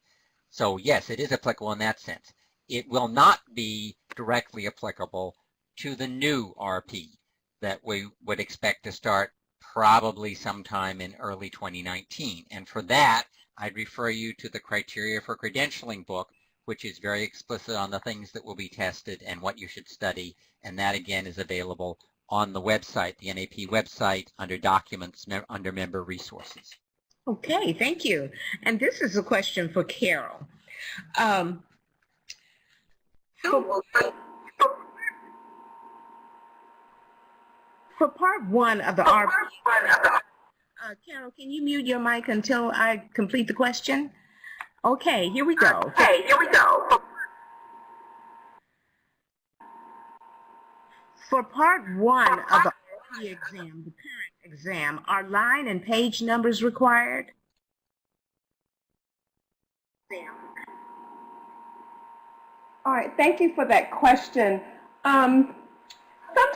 [SPEAKER 6] So yes, it is applicable in that sense. It will not be directly applicable to the new RP that we would expect to start probably sometime in early 2019. And for that, I'd refer you to the Criteria for Credentialing book, which is very explicit on the things that will be tested and what you should study. And that, again, is available on the website, the NAP website, under Documents, under Member Resources.
[SPEAKER 2] Okay, thank you. And this is a question for Carol. For part one of the RP, Carol, can you mute your mic until I complete the question? Okay, here we go. For part one of the RP exam, the current exam, are line and page numbers required?
[SPEAKER 5] All right, thank you for that question. Some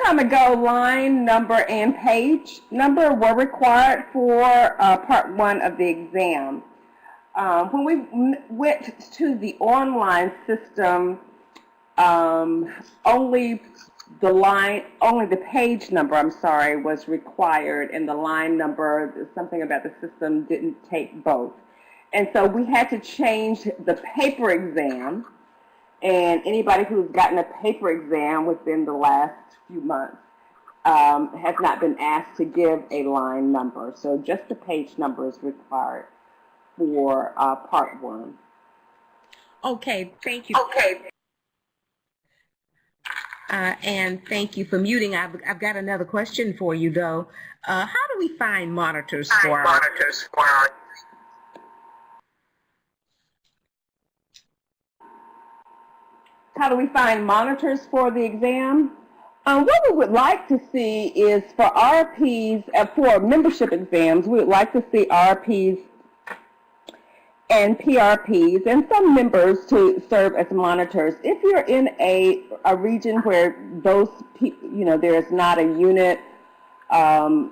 [SPEAKER 5] time ago, line number and page number were required for part one of the exam. When we went to the online system, only the page number, was required, and the line number, something about the system didn't take both. And so we had to change the paper exam, and anybody who's gotten a paper exam within the last few months has not been asked to give a line number. So just the page number is required for part one.
[SPEAKER 2] Okay, thank you. And thank you for muting. I've got another question for you, though. How do we find monitors for our...
[SPEAKER 5] How do we find monitors for the exam? What we would like to see is for RPs, for membership exams, we would like to see RPs and PRPs and some members to serve as monitors. If you're in a region where those, there is not a unit or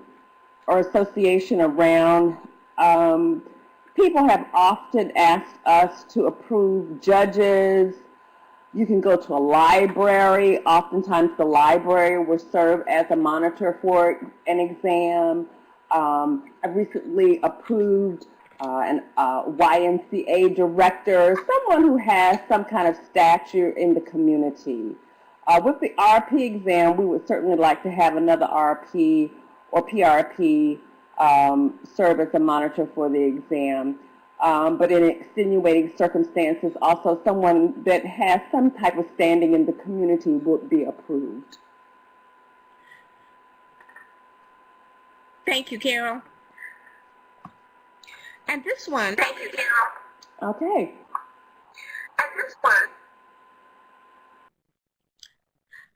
[SPEAKER 5] association around, people have often asked us to approve judges. You can go to a library. Oftentimes the library will serve as a monitor for an exam. I recently approved an YMCA director, someone who has some kind of stature in the community. With the RP exam, we would certainly like to have another RP or PRP serve as a monitor for the exam. But in extenuating circumstances, also someone that has some type of standing in the community would be approved.
[SPEAKER 2] Thank you, Carol. And this one...
[SPEAKER 5] Thank you, Carol. Okay.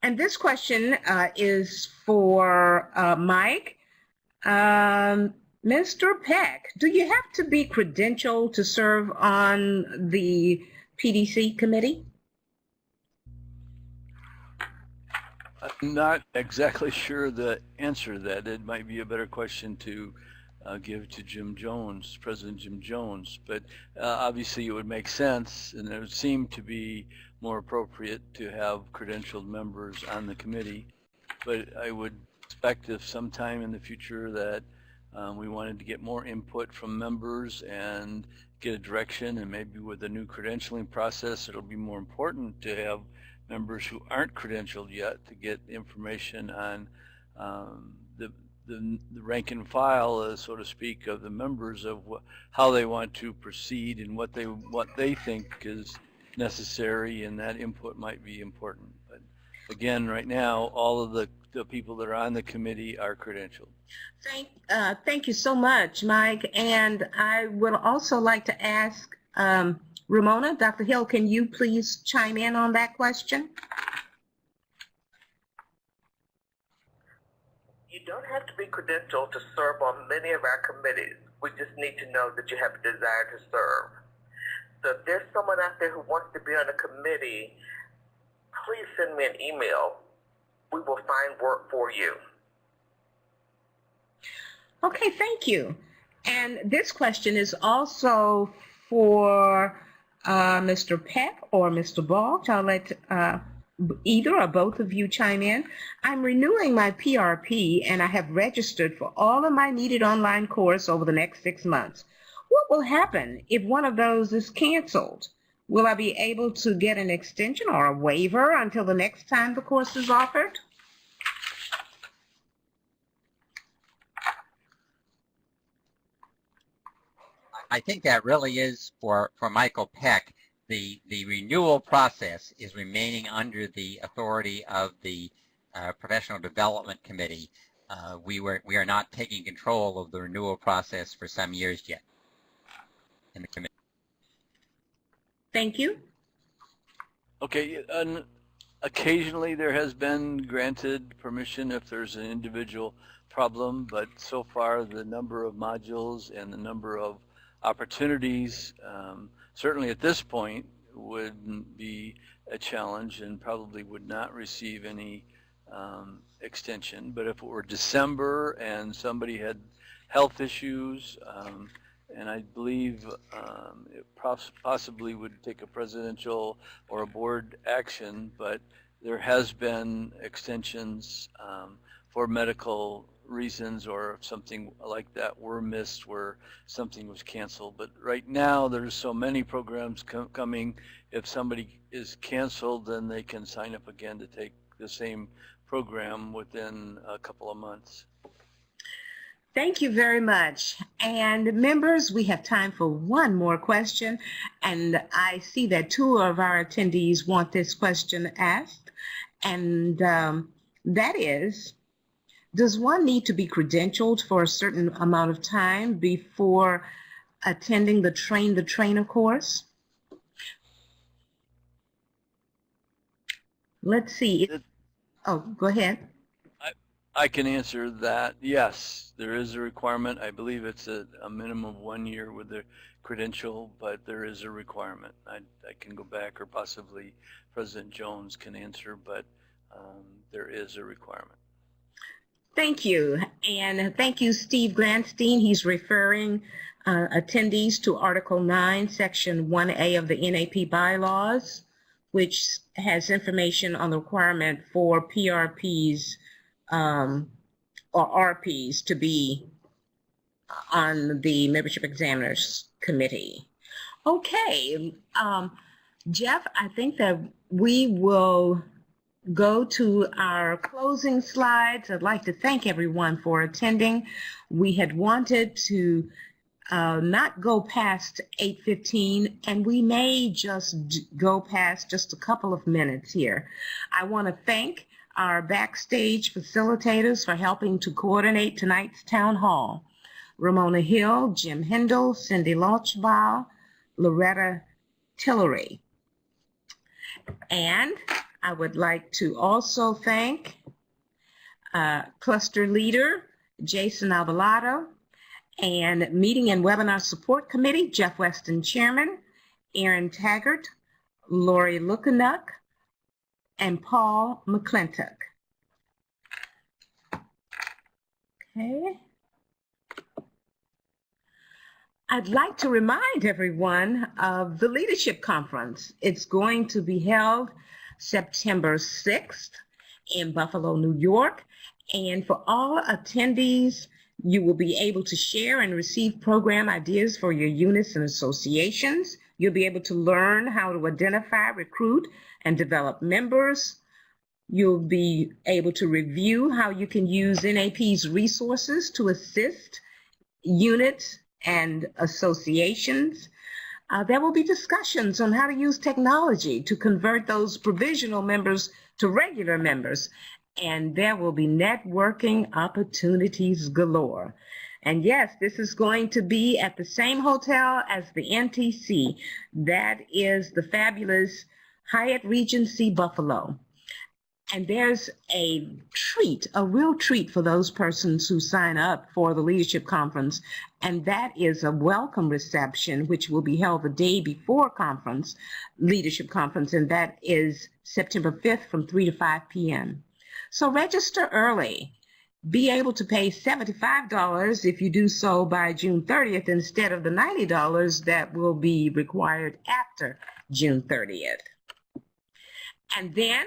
[SPEAKER 2] And this question is for Mike. Mr. Peck, do you have to be credentialed to serve on the PDC committee?
[SPEAKER 4] I'm not exactly sure the answer to that. It might be a better question to give to Jim Jones, President Jim Jones. But obviously it would make sense, and it would seem to be more appropriate to have credentialed members on the committee. But I would expect if sometime in the future that we wanted to get more input from members and get a direction, and maybe with the new credentialing process it'll be more important to have members who aren't credentialed yet to get information on the rank and file, so to speak, of the members of how they want to proceed and what they think is necessary, and that input might be important. But again, right now all of the people that are on the committee are credentialed.
[SPEAKER 2] Thank you so much, Mike. And I would also like to ask Ramona, Dr. Hill, can you please chime in on that question?
[SPEAKER 7] You don't have to be credentialed to serve on many of our committees. We just need to know that you have a desire to serve. So if there's someone out there who wants to be on a committee, please send me an email. We will find work for you.
[SPEAKER 2] Okay, thank you. And this question is also for Mr. Peck or Mr. Balch. I'll let either or both of you chime in. I'm renewing my PRP and I have registered for all of my needed online course over the next 6 months. What will happen if one of those is canceled? Will I be able to get an extension or a waiver until the next time the course is offered?
[SPEAKER 6] I think that really is for Michael Peck. The renewal process is remaining under the authority of the Professional Development Committee. We are not taking control of the renewal process for some years yet in the committee.
[SPEAKER 2] Thank you.
[SPEAKER 4] Okay, and occasionally there has been granted permission if there's an individual problem, but so far the number of modules and the number of opportunities certainly at this point wouldn't be a challenge and probably would not receive any extension. But if it were December and somebody had health issues, and I believe it possibly would take a presidential or a board action, but there has been extensions for medical reasons, or if something like that were missed where something was canceled. But right now there's so many programs coming, if somebody is canceled then they can sign up again to take the same program within a couple of months.
[SPEAKER 2] Thank you very much. And members, we have time for one more question, and I see that 2 of our attendees want this question asked, and that is, does one need to be credentialed for a certain amount of time before attending the Train the Trainer course? Let's see. Oh, go ahead.
[SPEAKER 4] I can answer that. Yes, there is a requirement. I believe it's a minimum of 1 year with the credential, but there is a requirement. I can go back, or possibly President Jones can answer, but there is a requirement.
[SPEAKER 2] Thank you. And thank you, Steve Glanstein. He's referring attendees to Article 9, Section 1A of the NAP bylaws, which has information on the requirement for PRPs or RPs to be on the Membership Examiners Committee. Okay, Jeff, I think that we will go to our closing slides. I'd like to thank everyone for attending. We had wanted to not go past 8:15, and we may just go past just a couple of minutes here. I want to thank our backstage facilitators for helping to coordinate tonight's town hall. Ramona Hill, Jim Hindle, Cindy Lochbaugh, Loretta Tillery. And I would like to also thank Cluster Leader Jason Albalado, and Meeting and Webinar Support Committee, Jeff Weston, Chairman, Aaron Taggart, Lori Lukanuk, and Paul McClintock. Okay. I'd like to remind everyone of the Leadership Conference. It's going to be held September 6th in Buffalo, New York. And for all attendees, you will be able to share and receive program ideas for your units and associations. You'll be able to learn how to identify, recruit, and develop members. You'll be able to review how you can use NAP's resources to assist units and associations. There will be discussions on how to use technology to convert those provisional members to regular members. And there will be networking opportunities galore. And yes, this is going to be at the same hotel as the NTC. That is the fabulous Hyatt Regency Buffalo. And there's a treat, a real treat for those persons who sign up for the Leadership Conference, and that is a welcome reception, which will be held the day before conference, Leadership Conference, and that is September 5th from 3 to 5 p.m. So register early. Be able to pay $75 if you do so by June 30th instead of the $90 that will be required after June 30th. And then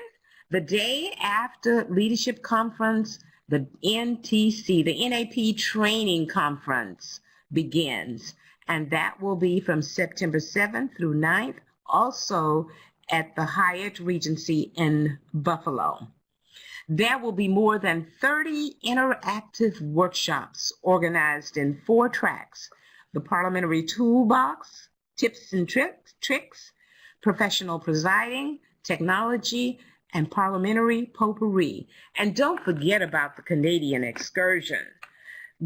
[SPEAKER 2] the day after Leadership Conference, the NTC, the NAP Training Conference begins, and that will be from September 7th through 9th, also at the Hyatt Regency in Buffalo. There will be more than 30 interactive workshops organized in 4 tracks: the Parliamentary Toolbox, Tips and Tricks, Professional Presiding, Technology, and Parliamentary Potpourri. And don't forget about the Canadian Excursion.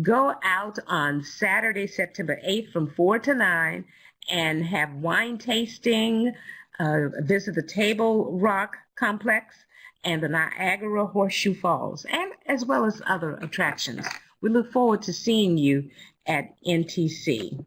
[SPEAKER 2] Go out on Saturday, September 8th from 4 to 9 and have wine tasting, visit the Table Rock Complex and the Niagara Horseshoe Falls, and as well as other attractions. We look forward to seeing you at NTC.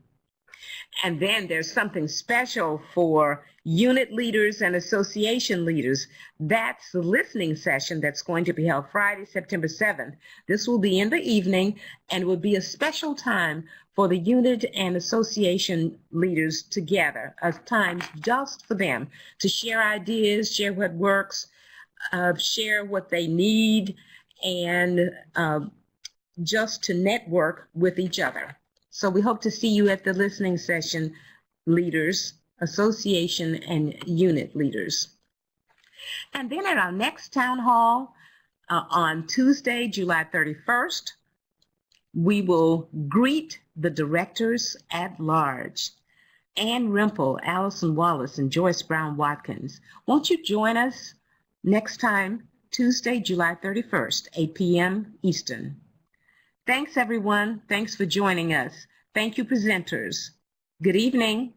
[SPEAKER 2] And then there's something special for unit leaders and association leaders. That's the listening session that's going to be held Friday, September 7th. This will be in the evening and will be a special time for the unit and association leaders together, a time just for them to share ideas, share what works, share what they need, and just to network with each other. So we hope to see you at the listening session, leaders, association, and unit leaders. And then at our next town hall on Tuesday, July 31st, we will greet the directors at large: Ann Rimple, Allison Wallace, and Joyce Brown Watkins. Won't you join us next time, Tuesday, July 31st, 8 p.m. Eastern. Thanks, everyone. Thanks for joining us. Thank you, presenters. Good evening.